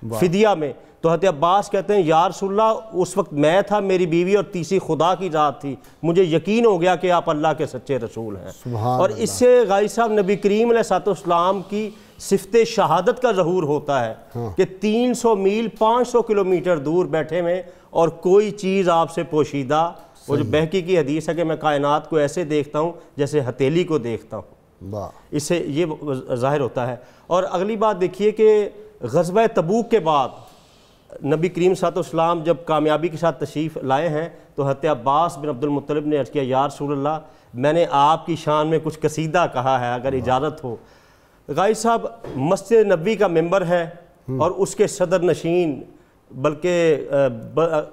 فدیہ میں. تو حضرت عباس کہتے ہیں یا رسول اللہ اس وقت میں تھا، میری بیوی اور تیسری خدا کی ذات تھی، مجھے یقین ہو گیا کہ آپ اللہ کے سچے رسول ہیں. اور اس سے غازی صاحب نبی کریم علیہ السلام کی صفت شہادت کا ظہور ہوتا ہے کہ 300 میل 500 کلومیٹر دور بیٹھے میں اور کوئی چیز آپ سے پوشیدہ. وہ جو بہقی کی حدیث ہے کہ میں کائنات کو ایسے دیکھتا ہوں جیسے ہتھیلی کو دیکھتا ہوں، اس سے یہ ظاہر ہوتا ہے. اور اگلی بات دیکھیے کہ غزوہ تبوک کے بعد نبی کریم صلی اللہ علیہ وسلم جب کامیابی کے ساتھ تشریف لائے ہیں تو حضرت عباس بن عبد المطلب نے عرض کیا یا رسول اللہ میں نے آپ کی شان میں کچھ قصیدہ کہا ہے اگر اجازت ہو. غازی صاحب مسجد نبوی کا ممبر ہے اور اس کے صدر نشین بلکہ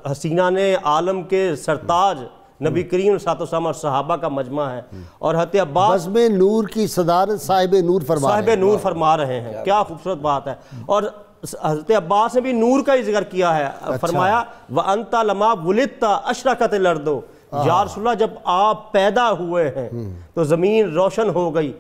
حسینان عالم کے سرتاج نبی کریم صلی اللہ علیہ وسلم اور صحابہ کا مجمع ہے، اور حضرت عباس بزم نور کی صدارت صاحب نور فرما رہے ہیں. کیا خوبصورت بات ہے. اور حضرت عباس نے بھی نور کا ہی ذکر کیا ہے. فرمایا وَأَنْتَ لَمَا وُلِدْتَ أَشْرَقَتِ الْأَرْضُ، یا رسول اللہ جب آپ پیدا ہوئے ہیں تو زمین روشن ہو گئی.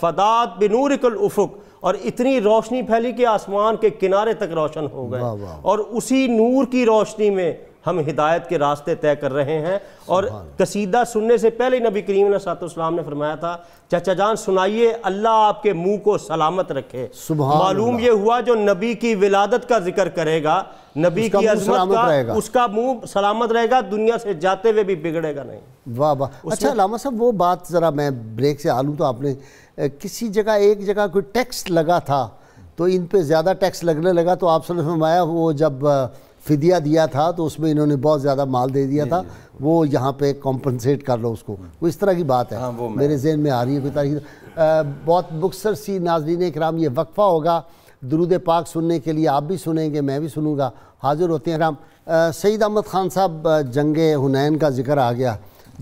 فَدَاتْ بِنُورِكَ الْأُفُقِ، اور اتنی روشنی پھیلی کہ آسمان کے کنارے تک روشن ہو گئے. اور اسی نور کی روشنی میں ہم ہدایت کے راستے طے کر رہے ہیں. اور قصیدہ سننے سے پہلے نبی کریم علیہ السلام نے فرمایا تھا چچا جان سنائیے اللہ آپ کے منہ کو سلامت رکھے. معلوم یہ ہوا جو نبی کی ولادت کا ذکر کرے گا، نبی کی عظمت کا، اس کا منہ سلامت رہے گا، دنیا سے جاتے ہوئے بھی بگڑے گا نہیں. واہ واہ. اچھا علامہ صاحب وہ بات ذرا میں بریک سے آلوں تو آپ نے کسی جگہ ایک جگہ کوئی ٹیکس لگا تھا تو ان پہ زیادہ ٹیکس لگنے لگا تو آپ صلی اللہ علیہ وسلم فرمایا وہ جب فدیہ دیا تھا تو اس میں انہوں نے بہت زیادہ مال دے دیا تھا، وہ یہاں پہ کمپنسیٹ کر لو اس کو. وہ اس طرح کی بات ہے میرے ذہن میں آ رہی ہے کوئی تاریخ. بہت مختصر سی ناظرین اکرام یہ وقفہ ہوگا درود پاک سننے کے لیے، آپ بھی سنیں گے میں بھی سنوں گا. حاضر ہوتے ہیں رام. سعید احمد خان صاحب جنگ حنین کا ذکر آ گیا،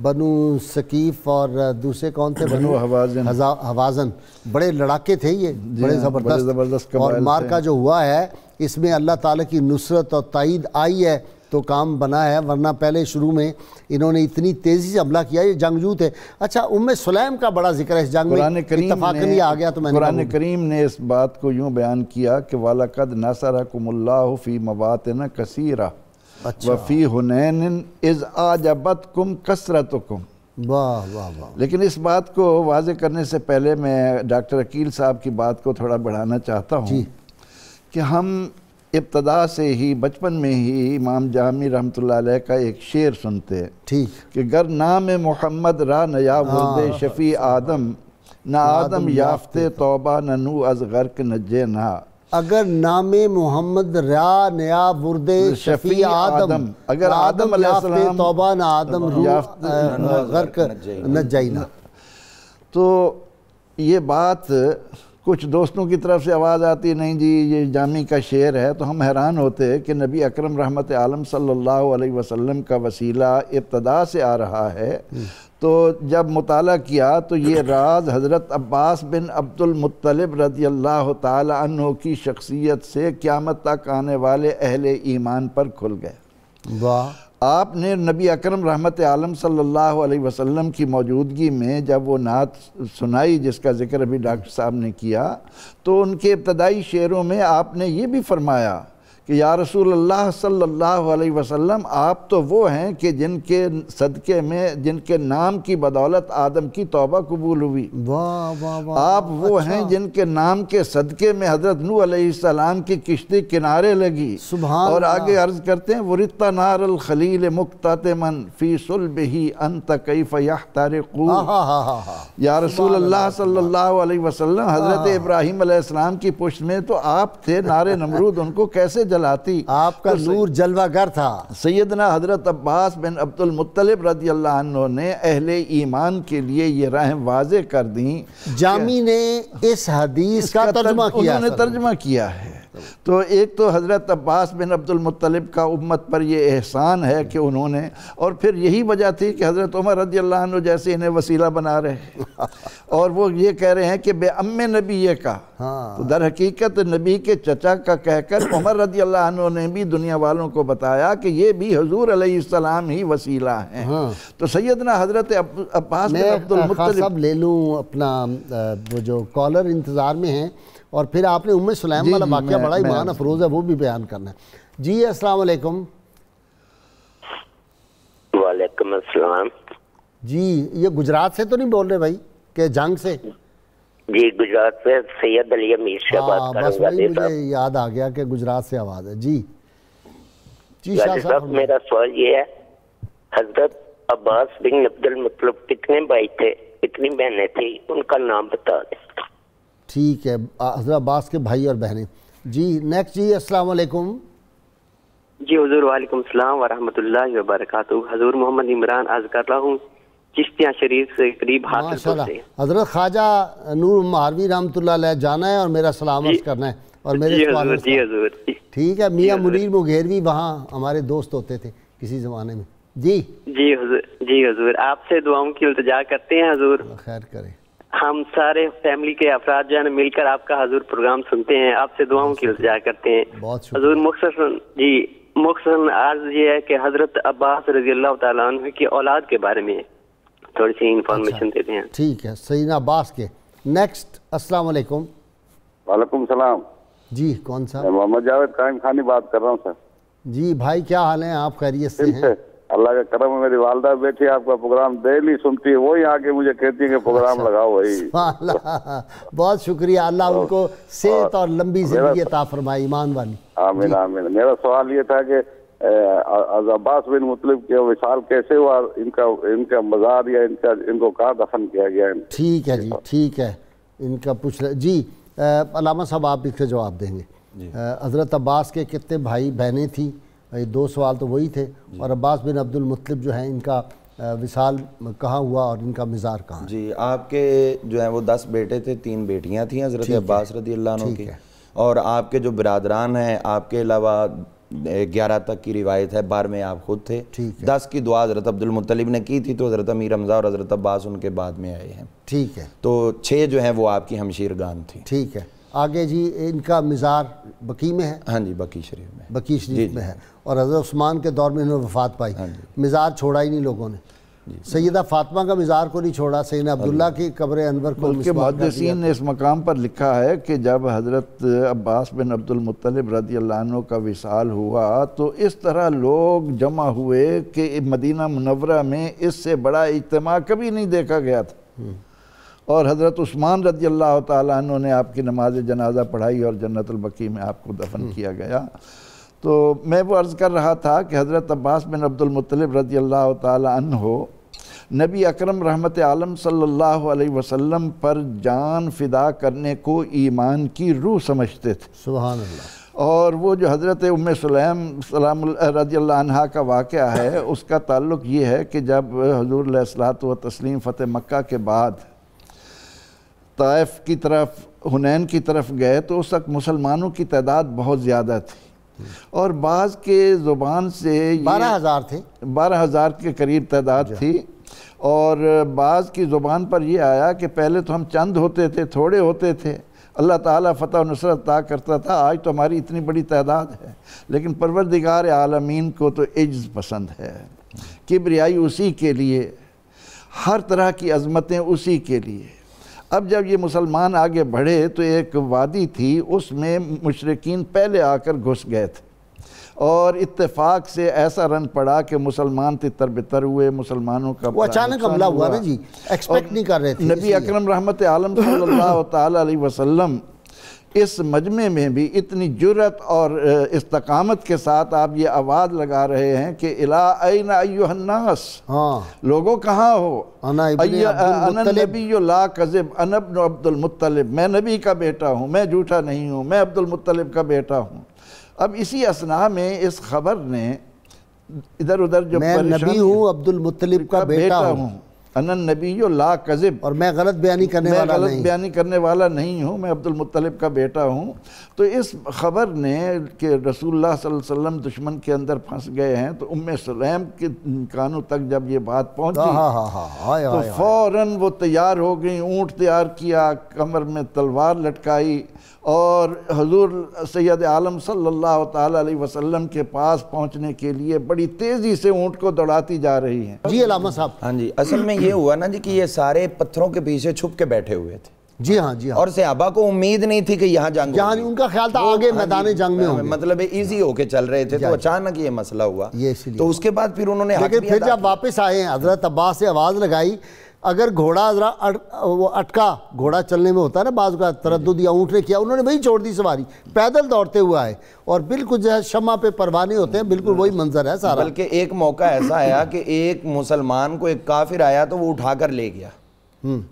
بنو ثقیف اور دوسرے کون تھے؟ بنو حوازن. بڑے لڑاکے تھے یہ، بڑے زبردست. اور مارکا جو ہوا ہے اس میں اللہ تعالیٰ کی نصرت اور تائید آئی ہے تو کام بنا ہے، ورنہ پہلے شروع میں انہوں نے اتنی تیزی سے حملہ کیا، یہ جنگجو تھے. اچھا ام سلیم کا بڑا ذکر ہے اس جنگ میں، اتفاقاً یہ آ گیا تو میں نے قرآن کریم نے اس بات کو یوں بیان کیا کہ وَلَقَدْ نَصَرَكُمُ اللَّهُ فِي مَوَاطِنَ كَثِيرَةٍ وَفِي حُنَيْنٍ إِذْ أَعْجَبَتْكُمْ كَثْرَتُكُمْ. واہ واہ واہ. لیکن اس بات کو واضح کرنے سے پہلے میں ڈاکٹر عقیل صاحب کی بات کو تھوڑا بڑھانا چاہتا ہوں کہ ہم ابتدا سے ہی بچپن میں ہی امام جامی رحمۃ اللہ علیہ کا ایک شعر سنتے ہیں ٹھیک کہ گر نام محمد را نیا ورد شفیع آدم، نہ آدم یافتے توبہ نہ نو از غرق نجے نہ. اگر نام محمد را نیا ورد شفیع آدم، اگر آدم علیہ السلام توبہ نہ آدم غرق نجینا. تو یہ بات کچھ دوستوں کی طرف سے آواز آتی نہیں جی یہ جامی کا شعر ہے، تو ہم حیران ہوتے کہ نبی اکرم رحمت عالم صلی اللہ علیہ وسلم کا وسیلہ ابتدا سے آ رہا ہے. تو جب مطالعہ کیا تو یہ راز حضرت عباس بن عبد المطلب رضی اللہ تعالی عنہ کی شخصیت سے قیامت تک آنے والے اہل ایمان پر کھل گئے. واہ. آپ نے نبی اکرم رحمت عالم صلی اللہ علیہ وسلم کی موجودگی میں جب وہ نعت سنائی جس کا ذکر ابھی ڈاکٹر صاحب نے کیا، تو ان کے ابتدائی شعروں میں آپ نے یہ بھی فرمایا کہ یا رسول اللہ صلی اللہ علیہ وسلم آپ تو وہ ہیں کہ جن کے صدقے میں، جن کے نام کی بدولت آدم کی توبہ قبول ہوئی. واہ واہ واہ. آپ وہ ہیں جن کے نام کے صدقے میں حضرت نوح علیہ السلام کی کشتی کنارے لگی. سبحان اور اللہ. آگے عرض کرتے ہیں وَرِدْتَ نَارَ الْخَلِيلِ مُقْتَتِمًا فِي صُلْبِهِ أَنْتَ كَيْفَ يَحْتَرِقُ. یا رسول اللہ صلی اللہ علیہ وسلم حضرت ابراہیم علیہ السلام کی پشت میں تو آپ تھے، نار نمرود ان کو کیسے جلاتی. آپ کا نور جلوہ گر تھا. سیدنا حضرت عباس بن عبد المطلب رضی اللہ عنہ نے اہل ایمان کے لیے یہ راہیں واضح کر دیں. جامی نے اس حدیث کا ترجمہ کیا، انہوں نے ترجمہ کیا ہے. تو ایک تو حضرت عباس بن عبد المطلب کا امت پر یہ احسان ہے کہ انہوں نے، اور پھر یہی وجہ تھی کہ حضرت عمر رضی اللہ عنہ جیسے انہیں وسیلہ بنا رہے ہیں اور وہ یہ کہہ رہے ہیں کہ بے ام نبی یہ کا. تو در حقیقت نبی کے چچا کا کہہ کر عمر رضی اللہ عنہ نے بھی دنیا والوں کو بتایا کہ یہ بھی حضور علیہ السلام ہی وسیلہ ہیں. تو سیدنا حضرت عباس بن عبد المطلب صاحب لے لوں اپنا وہ جو کالر انتظار میں ہیں، اور پھر آپ نے ام سلیم والا واقعہ بڑا ایمان افروز ہے وہ بھی بیان کرنا ہے. جی السلام علیکم. وعلیکم السلام. جی یہ گجرات سے تو نہیں بول رہے بھائی کہ جنگ سے؟ جی گجرات سے سید علی امیر شاہ بات بس کروں گا. وہی مجھے یاد آ گیا کہ گجرات سے آواز ہے. جی جی شاہ صاحب. میرا سوال یہ ہے حضرت عباس بن عبد المطلب کتنے بھائی تھے، کتنی بہنیں تھیں، ان کا نام بتا دیں. ٹھیک ہے حضرت عباس کے بھائی اور بہنیں. جی نیکسٹ. جی السلام علیکم. جی حضور وعلیکم السلام ورحمۃ اللہ وبرکاتہ. حضور محمد عمران عرض کر رہا ہوں چشتیاں شریف سے قریب حاصل کرتے ہیں. حضرت خواجہ نور مہاروی رحمۃ اللہ علیہ جانا ہے اور میرا سلام عرض کرنا ہے اور میرے سوال. جی حضور. ٹھیک ہے. میاں منیر مغیروی وہاں ہمارے دوست ہوتے تھے کسی زمانے میں. جی جی حضور. جی حضور آپ سے دعاؤں کی التجا کرتے ہیں حضور. خیر کرے. ہم سارے فیملی کے افراد جو ہے مل کر آپ کا حضور پروگرام سنتے ہیں، آپ سے دعاؤں کی التجا کرتے ہیں. بہت شکریہ. حضور مختصراً عرض یہ ہے کہ حضرت عباس رضی اللہ تعالیٰ عنہ کی اولاد کے بارے میں تھوڑی سی انفارمیشن دیتے ہیں. ٹھیک ہے. سیدنا عباس کے. نیکسٹ. السلام علیکم. وعلیکم السلام. جی کون سا؟ محمد جاوید قائم خانی بات کر رہا ہوں سر. جی بھائی کیا حال ہیں آپ؟ خیریت سے ہیں؟ اللہ کا کرم ہے. میری والدہ بیٹھی آپ کا پروگرام ڈیلی سنتی ہے، وہی آ کے مجھے کہتی ہے کہ پروگرام لگاؤ. وہی بہت شکریہ. اللہ ان کو صحت اور لمبی زندگی عطا فرمائے، ایمان والی. آمین آمین. میرا سوال یہ تھا کہ عباس بن مطلب کے وصال کیسے ہوا، ان کا مزار یا ان کو کہاں دفن کیا گیا؟ ٹھیک ہے جی ٹھیک ہے. ان کا پوچھ رہے. جی علامہ صاحب آپ اس کا جواب دیں گے. حضرت عباس کے کتنے بھائی بہنیں تھیں؟ دو سوال تو وہی تھے. اور عباس بن عبد المطلب جو ہیں ان کا وصال کہاں ہوا اور ان کا مزار کہاں؟ جی آپ کے جو ہیں وہ 10 بیٹے تھے، 3 بیٹیاں تھیں حضرت عباس رضی اللہ عنہ کی. اور آپ کے جو برادران ہیں آپ کے علاوہ 11 تک کی روایت ہے، 12 آپ خود تھے. 10 کی دعا حضرت عبد المطلب نے کی تھی، تو حضرت امیر حمزہ اور حضرت عباس ان کے بعد میں آئے ہیں. ٹھیک ہے. تو 6 جو ہیں وہ آپ کی ہمشیرگان تھیں. ٹھیک ہے. آگے جی ان کا مزار بقیع میں ہے؟ ہاں جی بقیع شریف میں. بقیع شریف میں ہے. اور حضرت عثمان کے دور میں انہوں نے وفات پائی. مزار چھوڑا ہی نہیں لوگوں نے. سیدہ فاطمہ کا مزار کو نہیں چھوڑا، سیدنا عبداللہ کی قبر انور کو. بلکہ محدثین نے اس مقام پر لکھا ہے کہ جب حضرت عباس بن عبد المطلب رضی اللہ عنہ کا وصال ہوا تو اس طرح لوگ جمع ہوئے کہ مدینہ منورہ میں اس سے بڑا اجتماع کبھی نہیں دیکھا گیا تھا. اور حضرت عثمان رضی اللہ تعالیٰ عنہ نے آپ کی نماز جنازہ پڑھائی اور جنت البقیع میں آپ کو دفن کیا گیا۔ تو میں وہ عرض کر رہا تھا کہ حضرت عباس بن عبد المطلب رضی اللہ تعالیٰ عنہ نبی اکرم رحمت عالم صلی اللہ علیہ وسلم پر جان فدا کرنے کو ایمان کی روح سمجھتے تھے۔ سبحان اللہ۔ اور وہ جو حضرت ام سلیم سلام رضی اللہ عنہا کا واقعہ ہے، اس کا تعلق یہ ہے کہ جب حضور علیہ الصلوۃ والتسلیم فتح مکہ کے بعد طائف کی طرف، حنین کی طرف گئے تو اس وقت مسلمانوں کی تعداد بہت زیادہ تھی، اور بعض کے زبان سے 12,000 تھے، 12,000 کے قریب تعداد تھی، اور بعض کی زبان پر یہ آیا کہ پہلے تو ہم چند ہوتے تھے، تھوڑے ہوتے تھے، اللہ تعالیٰ فتح و نصرت عطا کرتا تھا، آج تو ہماری اتنی بڑی تعداد ہے، لیکن پروردگار عالمین کو تو عجز پسند ہے، کبریائی اسی کے لیے، ہر طرح کی عظمتیں اسی کے لیے۔ اب جب یہ مسلمان آگے بڑھے تو ایک وادی تھی، اس میں مشرکین پہلے آ کر گھس گئے تھے، اور اتفاق سے ایسا رن پڑا کہ مسلمان تتر بتر ہوئے، مسلمانوں کا وہ اچانک حملہ ہوا نا جی، ایکسپیکٹ نہیں کر رہے تھے۔ نبی اکرم رحمت عالم صلی اللہ تعالیٰ علیہ وسلم اس مجمع میں بھی اتنی جرأت اور استقامت کے ساتھ آپ یہ آواز لگا رہے ہیں کہ الا این ایھا الناس، لوگوں کہاں ہو، انا النبی لا کذب، انا ابن عبد المطلب، میں نبی کا بیٹا ہوں، میں جھوٹا نہیں ہوں، میں عبد المطلب کا بیٹا ہوں۔ اب اسی اثناء میں اس خبر نے ادھر ادھر جو میں نبی ہوں، عبد المطلب کا بیٹا ہوں، انا النبی لا کذب، اور میں غلط بیانی کرنے والا نہیں ہوں، میں عبد المطلب کا بیٹا ہوں۔ تو اس خبر نے کہ رسول اللہ صلی اللہ علیہ وسلم دشمن کے اندر پھنس گئے ہیں، تو ام سلیم کے کانوں تک جب یہ بات پہنچی تو فوراً وہ تیار ہو گئی، اونٹ تیار کیا، کمر میں تلوار لٹکائی، اور حضور سید عالم صلی اللہ تعالیٰ علیہ وسلم کے پاس پہنچنے کے لیے بڑی تیزی سے اونٹ کو دوڑاتی جا رہی ہیں۔ جی علامہ صاحب۔ ہاں جی، اصل میں یہ ہوا نا جی کہ یہ سارے پتھروں کے پیچھے چھپ کے بیٹھے ہوئے تھے۔ جی ہاں جی ہاں، اور صحابہ کو امید نہیں تھی کہ یہاں جنگ ہوگی، ان کا خیال تھا آگے میدان جنگ میں ہوں گے، مطلب ایزی ہو کے چل رہے تھے، تو اچانک یہ مسئلہ ہوا، تو اس کے بعد پھر انہوں نے، لیکن پھر جب واپس آئے حضرت عباس سے آواز لگائی، اگر گھوڑا وہ اٹکا، گھوڑا چلنے میں ہوتا ہے نا بعض کا تردد، یا اونٹ نے کیا، انہوں نے وہی چھوڑ دی سواری، پیدل دوڑتے ہوئے آئے، اور بالکل جو ہے شمع پہ پروانے ہوتے ہیں، بالکل وہی منظر ہے سارا۔ بلکہ ایک موقع ایسا آیا کہ ایک مسلمان کو ایک کافر آیا تو وہ اٹھا کر لے گیا،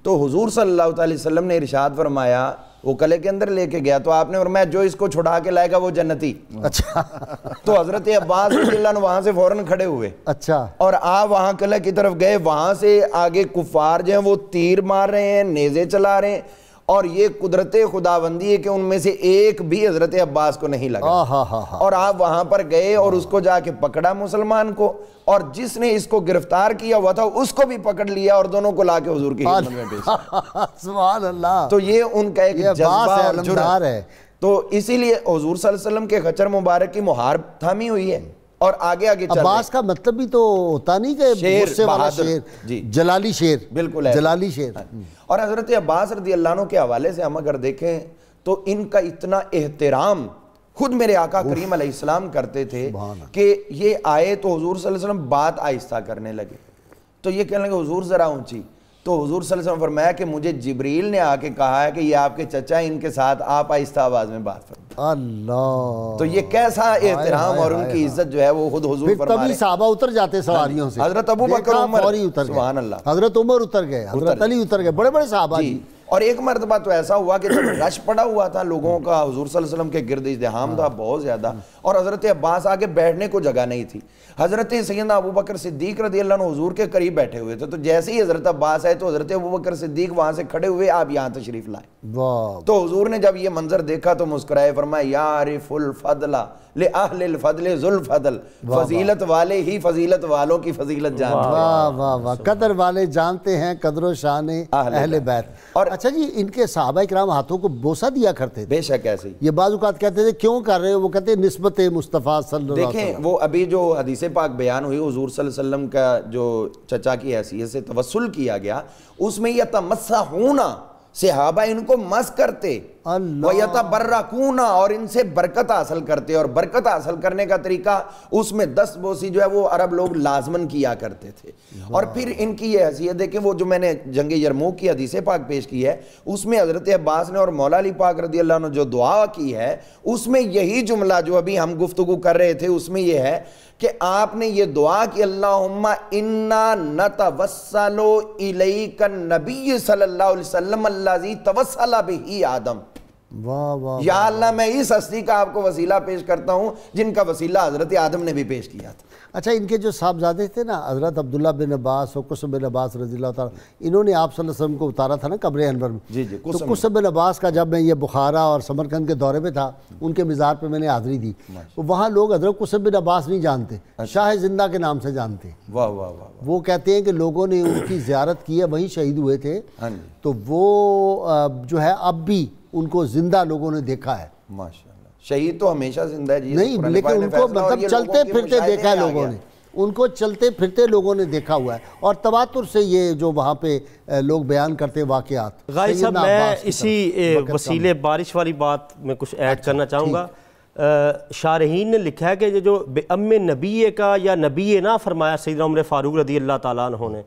تو حضور صلی اللہ علیہ وسلم نے ارشاد فرمایا، وہ قلعے کے اندر لے کے گیا تو آپ نے فرمایا جو اس کو چھڑا کے لائے گا وہ جنتی۔ اچھا، تو حضرت عباس رضی اللہ عنہ وہاں سے فوراً کھڑے ہوئے، اچھا، اور آپ وہاں قلعے کی طرف گئے، وہاں سے آگے کفار جو ہیں وہ تیر مار رہے ہیں، نیزے چلا رہے ہیں، اور یہ قدرت خداوندی ہے کہ ان میں سے ایک بھی حضرت عباس کو نہیں لگا، اور آپ وہاں پر گئے اور اس کو جا کے پکڑا مسلمان کو، اور جس نے اس کو گرفتار کیا ہوا تھا اس کو بھی پکڑ لیا، اور دونوں کو لا کے حضور کی خدمت میں پیش کیا۔ سبحان اللہ۔ تو یہ ان کا ایک جذبہ اور جرأت ہے، تو اسی لیے حضور صلی اللہ علیہ وسلم کے خچر مبارک کی مہار تھامی ہوئی ہے، اور آگے آگے چل رہے ہیں۔ عباس کا مطلب بھی تو ہوتا نہیں کہ غصے والا شیر، جلالی شیر، بالکل ہے، جلالی شیر۔ اور حضرت عباس رضی اللہ عنہ کے حوالے سے ہم اگر دیکھیں تو ان کا اتنا احترام خود میرے آقا کریم علیہ السلام کرتے تھے کہ یہ آئے تو حضور صلی اللہ علیہ وسلم بات آہستہ کرنے لگے، تو یہ کہنے لگے حضور ذرا اونچی، تو حضور صلی اللہ علیہ وسلم فرمایا کہ مجھے جبریل نے آ کے کہا ہے کہ یہ آپ کے چچا ان کے ساتھ آپ آہستہ آواز میں بات فرمائیں۔ اللہ، تو یہ کیسا احترام اور ان کی عزت جو ہے وہ خود حضور فرما رہے ہیں۔ تبھی صحابہ اتر جاتے سواریوں سے، حضرت ابو بکر عمر سبحان اللہ، حضرت عمر اتر گئے، حضرت علی اتر گئے، بڑے بڑے صحابہ جی۔ اور ایک مرتبہ تو ایسا ہوا کہ جب رش پڑا ہوا تھا لوگوں کا، حضور صلی اللہ علیہ وسلم کے گرد ازدحام تھا بہت زیادہ، اور حضرت عباس آگے بیٹھنے کو جگہ نہیں تھی، حضرت سیدنا ابو بکر صدیق رضی اللہ عنہ حضور کے قریب بیٹھے ہوئے تھے، تو جیسے ہی حضرت عباس آئے تو حضرت ابو بکر صدیق وہاں سے کھڑے ہوئے، آپ یہاں تشریف لائے۔ تو حضور نے جب یہ منظر دیکھا تو مسکرائے، فرمایا یعرف الفضل لأہل الفضل ذو الفضل، فضیلت والے ہی فضیلت والوں کی فضیلت جانتے ہیں۔ واہ واہ واہ، قدر والے جانتے ہیں قدر و شان اہل بیت۔ اور اچھا جی، ان کے صحابہ کرام ہاتھوں کو بوسہ دیا کرتے تھے؟ بے شک ایسے ہی۔ یہ بعض اوقات کہتے تھے کیوں کر رہے ہو، وہ کہتے ہیں نسبت مصطفیٰ صلی اللہ علیہ وسلم۔ دیکھیں وہ ابھی جو حدیث پاک بیان ہوئی حضور صلی اللہ علیہ وسلم کا جو چچا کی حیثیت سے توسل کیا گیا، اس میں یتمسحون، صحابہ ان کو مس کرتے، وَيَتَبَرَّكُونَ اور ان سے برکت حاصل کرتے. اور برکت حاصل کرنے کا طریقہ اس میں دست بوسی جو ہے وہ عرب لوگ لازمن کیا کرتے تھے. اور پھر ان کی یہ حیثیت ہے کہ وہ جو میں نے جنگ یرموک کی حدیث پاک پیش کی ہے اس میں حضرت عباس نے اور مولا علی پاک رضی اللہ عنہ جو دعا کی ہے اس میں یہی جملہ جو ابھی ہم گفتگو کر رہے تھے اس میں یہ ہے کہ آپ نے یہ دعا کی اللہم انا نتوسل الیک النبی صلی اللہ علیہ وسلم الذی توسل بہ آدم. یا اللہ میں اس ہستی کا آپ کو وسیلہ پیش کرتا ہوں جن کا وسیلہ حضرت آدم نے بھی پیش کیا تھا. اچھا ان کے جو صاحبزادے تھے نا حضرت عبداللہ بن عباس اور قصب بن عباس رضی اللہ تعالیٰ انہوں نے آپ صلی اللہ علیہ وسلم کو اتارا تھا نا قبر انور میں. تو قصب بن عباس کا جب میں یہ بخارا اور سمرقند کے دورے پہ تھا ان کے مزار پہ میں نے حاضری دی. وہاں لوگ حضرت قصب بن عباس نہیں جانتے, شاہ زندہ کے نام سے جانتے. وہ کہتے ہیں کہ لوگوں نے ان کی زیارت کی ہے, وہیں شہید ہوئے تھے. تو وہ جو ہے اب بھی ان کو زندہ لوگوں نے دیکھا ہے. ماشاءاللہ شہید تو ہمیشہ زندہ ہے جی. نہیں لیکن ان کو مطلب چلتے پھرتے دیکھا ہے لوگوں نے, ان کو چلتے پھرتے لوگوں نے دیکھا ہوا ہے. اور تواتر سے یہ جو وہاں پہ لوگ بیان کرتے واقعات. غازی صاحب میں اسی وسیلے بارش والی بات میں کچھ ایڈ کرنا چاہوں گا. شارحین نے لکھا ہے کہ جو بے ام نبی کا یا نبی نہ فرمایا سیدنا عمر فاروق رضی اللہ تعالیٰ عنہ نے,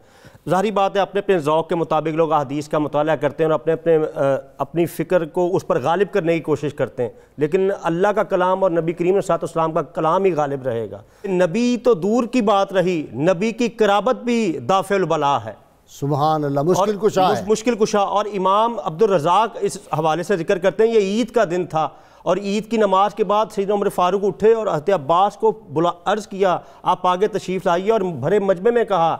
ظاہری بات ہے اپنے اپنے ذوق کے مطابق لوگ حدیث کا مطالعہ کرتے ہیں اور اپنی فکر کو اس پر غالب کرنے کی کوشش کرتے ہیں, لیکن اللہ کا کلام اور نبی کریم صلی اللہ علیہ وسلم کا کلام ہی غالب رہے گا. نبی تو دور کی بات رہی, نبی کی قرابت بھی دافع البلا ہے. سبحان اللہ, مشکل کشا ہے, مشکل کشا. اور امام عبدالرزاق اس حوالے سے ذکر کرتے ہیں یہ عید کا دن تھا اور عید کی نماز کے بعد سیدنا عمر فاروق اٹھے اور حضرت عباس کو عرض کیا آپ آگے تشریف لائیے, اور بھرے مجمع میں کہا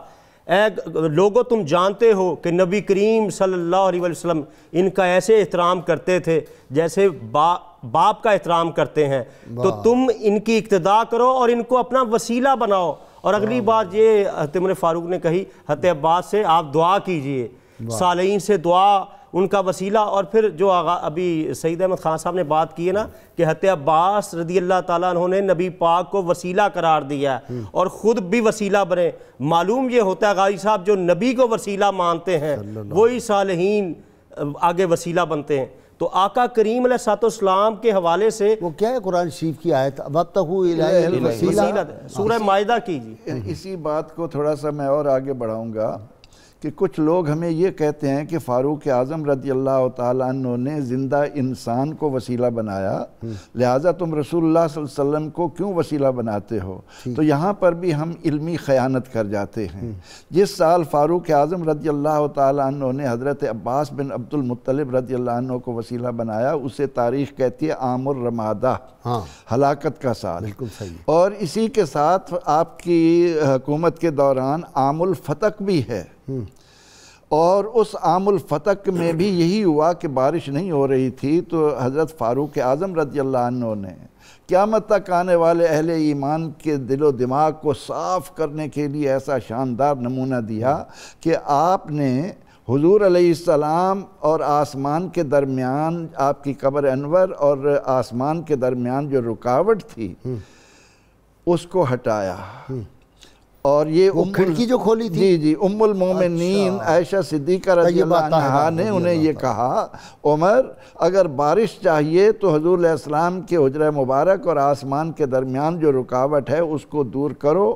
اے لوگو تم جانتے ہو کہ نبی کریم صلی اللہ علیہ وسلم ان کا ایسے احترام کرتے تھے جیسے باپ کا احترام کرتے ہیں, تو تم ان کی اقتداء کرو اور ان کو اپنا وسیلہ بناؤ. اور اگلی بات یہ حضرت عمر فاروق نے کہی حضرت عباس سے آپ دعا کیجئے, صالحین سے دعا, ان کا وسیلہ. اور پھر جو ابھی سعید احمد خان صاحب نے بات کی ہے نا کہ حضرت عباس رضی اللہ تعالیٰ عنہ نے نبی پاک کو وسیلہ قرار دیا ہے اور خود بھی وسیلہ بنے. معلوم یہ ہوتا ہے غازی صاحب جو نبی کو وسیلہ مانتے ہیں وہی صالحین آگے وسیلہ بنتے ہیں. تو آقا کریم علیہ السلام کے حوالے سے وہ کیا ہے قرآن شریف کی آیت وَابْتَغُوا إِلَيْهِ الْوَسِيلَةَ, سورہ مائدہ کیجیے. اسی بات کو تھوڑا سا میں اور آگے بڑھاؤں گا کہ کچھ لوگ ہمیں یہ کہتے ہیں کہ فاروق اعظم رضی اللہ تعالیٰ عنہ نے زندہ انسان کو وسیلہ بنایا, لہٰذا تم رسول اللہ صلی اللہ علیہ وسلم کو کیوں وسیلہ بناتے ہو. تو یہاں پر بھی ہم علمی خیانت کر جاتے ہیں. جس سال فاروق اعظم رضی اللہ تعالیٰ عنہ نے حضرت عباس بن عبد المطلب رضی اللہ عنہ کو وسیلہ بنایا اسے تاریخ کہتی ہے عام الرمادہ, ہلاکت کا سال. اور اسی کے ساتھ آپ کی حکومت کے دوران عام الفتق بھی ہے, اور اس عام الفتق میں بھی یہی ہوا کہ بارش نہیں ہو رہی تھی. تو حضرت فاروق اعظم رضی اللہ عنہ نے قیامت تک آنے والے اہل ایمان کے دل و دماغ کو صاف کرنے کے لیے ایسا شاندار نمونہ دیا کہ آپ نے حضور علیہ السلام اور آسمان کے درمیان, آپ کی قبر انور اور آسمان کے درمیان جو رکاوٹ تھی اس کو ہٹایا. اور یہ کھڑکی جو کھولی تھی, جی ام المومنین عائشہ صدیقہ رضی اللہ عنہا نے انہیں یہ کہا عمر اگر بارش چاہیے تو حضور علیہ السلام کے حجرہ مبارک اور آسمان کے درمیان جو رکاوٹ ہے اس کو دور کرو.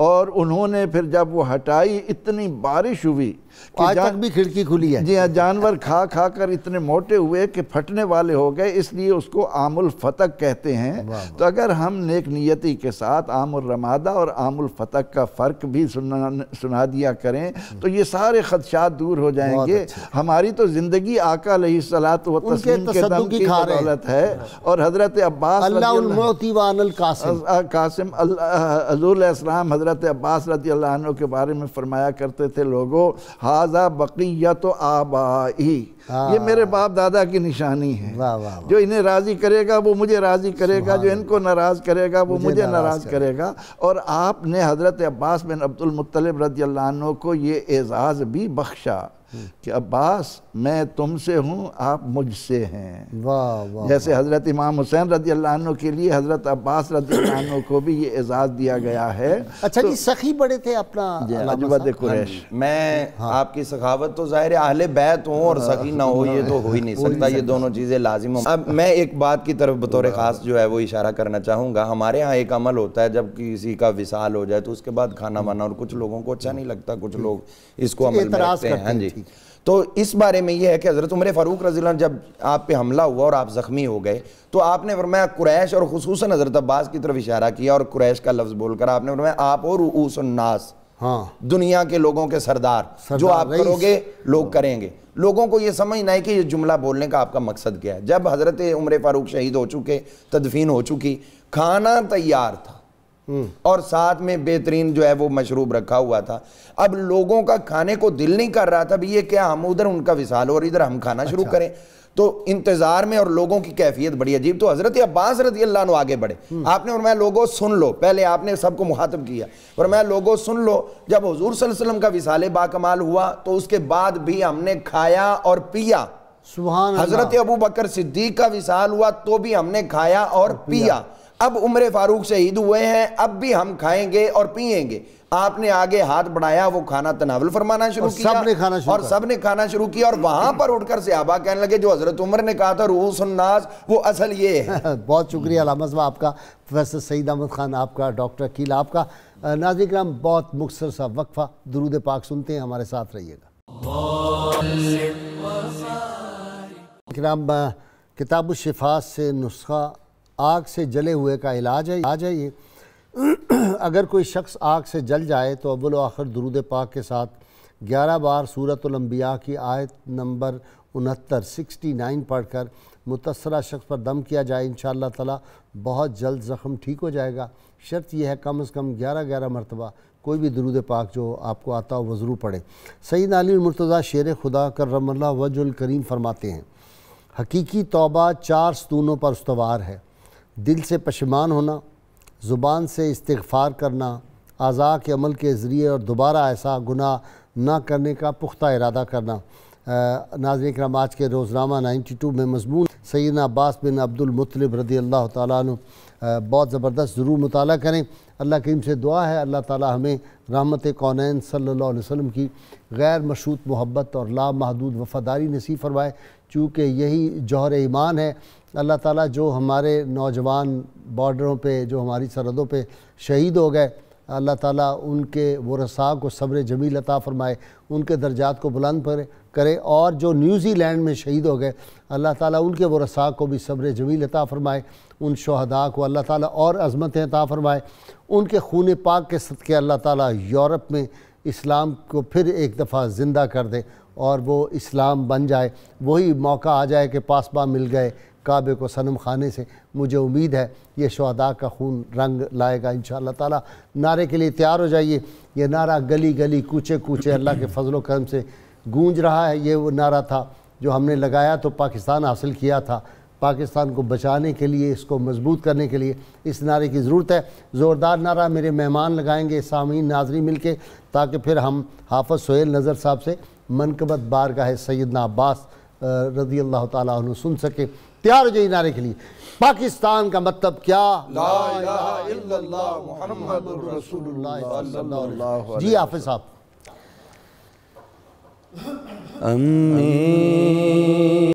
اور انہوں نے پھر جب وہ ہٹائی اتنی بارش ہوئی آج تک بھی کھڑکی کھلی ہے. جی ہاں, جانور کھا کھا کر اتنے موٹے ہوئے کہ پھٹنے والے ہو گئے, اس لیے اس کو عام الفتق کہتے ہیں. تو اگر ہم نیک نیتی کے ساتھ عام الرمادہ اور عام الفتق کا فرق بھی سنا دیا کریں تو یہ سارے خدشات دور ہو جائیں گے. ہماری تو زندگی آقا علیہ الصلوۃ والتسلیم کے دم کی بدولت ہے. اور حضرت عباس اللہ المعطی وان القاسم, حضور علیہ السلام حضرت عباس رضی اللہ عنہ کے بارے میں فرمایا کرتے تھے لوگوں ھذا بقیت آبائی, یہ میرے باپ دادا کی نشانی ہے. جو انہیں راضی کرے گا وہ مجھے راضی کرے گا, جو ان کو ناراض کرے گا وہ مجھے ناراض کرے گا. اور آپ نے حضرت عباس بن عبد المطلب رضی اللہ عنہ کو یہ اعزاز بھی بخشا کہ عباس میں تم سے ہوں آپ مجھ سے ہیں. واہ واہ. جیسے حضرت امام حسین رضی اللہ عنہ کے لیے حضرت عباس رضی اللہ عنہ کو بھی یہ اعزاز دیا گیا ہے. اچھا جی سخی بڑے تھے اپنا عجوبت قریش. میں آپ کی سخاوت تو ظاہر اہل بیت ہوں اور سخی نہ ہو یہ تو ہو ہی نہیں سکتا, یہ دونوں چیزیں لازم ہوں. اب میں ایک بات کی طرف بطور خاص جو ہے وہ اشارہ کرنا چاہوں گا. ہمارے ہاں ایک عمل ہوتا ہے جب کسی کا وصال ہو جائے تو اس کے بعد کھانا وانا, اور کچھ لوگوں کو اچھا نہیں لگتا, کچھ لوگ اس کو عمل میں رکھتے ہیں. ہاں جی, تو اس بارے میں یہ ہے کہ حضرت عمر فاروق رضی اللہ عنہ جب آپ پہ حملہ ہوا اور آپ زخمی ہو گئے تو آپ نے فرمایا قریش, اور خصوصاً حضرت عباس کی طرف اشارہ کیا اور قریش کا لفظ بول کر آپ نے فرمایا آپ اور رؤوس الناس, دنیا کے لوگوں کے سردار, جو آپ کرو گے لوگ کریں گے. لوگوں کو یہ سمجھنا ہے کہ یہ جملہ بولنے کا آپ کا مقصد کیا ہے. جب حضرت عمر فاروق شہید ہو چکے, تدفین ہو چکی, کھانا تیار تھا اور ساتھ میں بہترین جو ہے وہ مشروب رکھا ہوا تھا. اب لوگوں کا کھانے کو دل نہیں کر رہا تھا بھی یہ کیا ہم ادھر ان کا وصال اور ادھر ہم کھانا شروع کریں, تو انتظار میں اور لوگوں کی کیفیت بڑی عجیب. تو حضرت عباس رضی اللہ عنہ آگے بڑھے. آپ نے فرمایا لوگوں سن لو, پہلے آپ نے سب کو مخاطب کیا, فرمایا لوگوں سن لو, جب حضور صلی اللہ علیہ وسلم کا وصال باکمال ہوا تو اس کے بعد بھی ہم نے کھایا اور پیا. سبحان اللہ. حضرت ابو بکر صدیق کا وصال ہوا تو بھی ہم نے کھایا اور پیا. اب عمر فاروق شہید ہوئے ہیں, اب بھی ہم کھائیں گے اور پیئیں گے. آپ نے آگے ہاتھ بڑھایا, وہ کھانا تناول فرمانا شروع کیا اور سب نے کھانا شروع کیا, اور وہاں پر اٹھ کر صحابہ کہنے لگے جو حضرت عمر نے کہا تھا رؤوس الناس, وہ اصل یہ ہے. بہت شکریہ علامہ صاحب آپ کا, پروفیسر سعید احمد خان آپ کا, ڈاکٹر عقیل آپ کا. ناظرین کرام بہت مختصر سا وقفہ, درود پاک سنتے ہیں, ہمارے ساتھ رہیے گا. کرام کتاب الشفا سے نسخہ آگ سے جلے ہوئے کا علاج ہے یہ. اگر کوئی شخص آگ سے جل جائے تو اول و آخر درود پاک کے ساتھ 11 بار سورۃ الانبیاء کی آیت نمبر 69 پڑھ کر متاثرہ شخص پر دم کیا جائے. انشاءاللہ تعالی بہت جلد زخم ٹھیک ہو جائے گا. شرط یہ ہے کم از کم 11 مرتبہ کوئی بھی درود پاک جو آپ کو آتا ہو وہ ضرور پڑھیں. سیدنا علی المرتضیٰ شیر خدا کرم اللہ وجہ الکریم فرماتے ہیں حقیقی توبہ 4 ستونوں پر استوار ہے. دل سے پشیمان ہونا, زبان سے استغفار کرنا, اعضاء کے عمل کے ذریعے اور دوبارہ ایسا گناہ نہ کرنے کا پختہ ارادہ کرنا. ناظرین کرام آج کے روزنامہ 92 میں مضمون سیدنا عباس بن عبد المطلب رضی اللہ تعالیٰ عنہ بہت زبردست, ضرور مطالعہ کریں. اللہ کریم سے دعا ہے اللہ تعالیٰ ہمیں رحمت کونین صلی اللہ علیہ وسلم کی غیر مشروط محبت اور لامحدود وفاداری نصیب فرمائے, چونکہ یہی جوہر ایمان ہے. اللہ تعالیٰ جو ہمارے نوجوان بارڈروں پہ, جو ہماری سرحدوں پہ شہید ہو گئے, اللہ تعالیٰ ان کے ورثاء کو صبر جمیل عطا فرمائے, ان کے درجات کو بلند کرے. اور جو نیوزی لینڈ میں شہید ہو گئے اللہ تعالیٰ ان کے ورثاء کو بھی صبر جمیل عطا فرمائے. ان شہداء کو اللہ تعالیٰ اور عظمتیں عطا فرمائے. ان کے خون پاک کے صدقے اللہ تعالیٰ یورپ میں اسلام کو پھر ایک دفعہ زندہ کر دے اور وہ اسلام بن جائے. وہی موقع آ جائے کہ پاسباں مل گئے کعبے کو صنم خانے سے. مجھے امید ہے یہ شہداء کا خون رنگ لائے گا انشاءاللہ تعالیٰ. نعرے کے لیے تیار ہو جائیے. یہ نعرہ گلی گلی کوچے کوچے اللہ کے فضل و کرم سے گونج رہا ہے. یہ وہ نعرہ تھا جو ہم نے لگایا تو پاکستان حاصل کیا تھا. پاکستان کو بچانے کے لیے, اس کو مضبوط کرنے کے لیے اس نعرے کی ضرورت ہے. زوردار نعرہ میرے مہمان لگائیں گے, سامعین ناظرین مل کے, تاکہ پھر ہم حافظ سہیل نظر صاحب سے منقبت بارگاہ سیدنا عباس رضی اللہ تعالیٰ عنہ سن سکے. تیار ہو جائیے نعرے کے لیے. پاکستان کا مطلب کیا؟ لا الہ الا اللہ محمد رسول اللہ صلی اللہ علیہ وسلم. جی حافظ صاحب. امی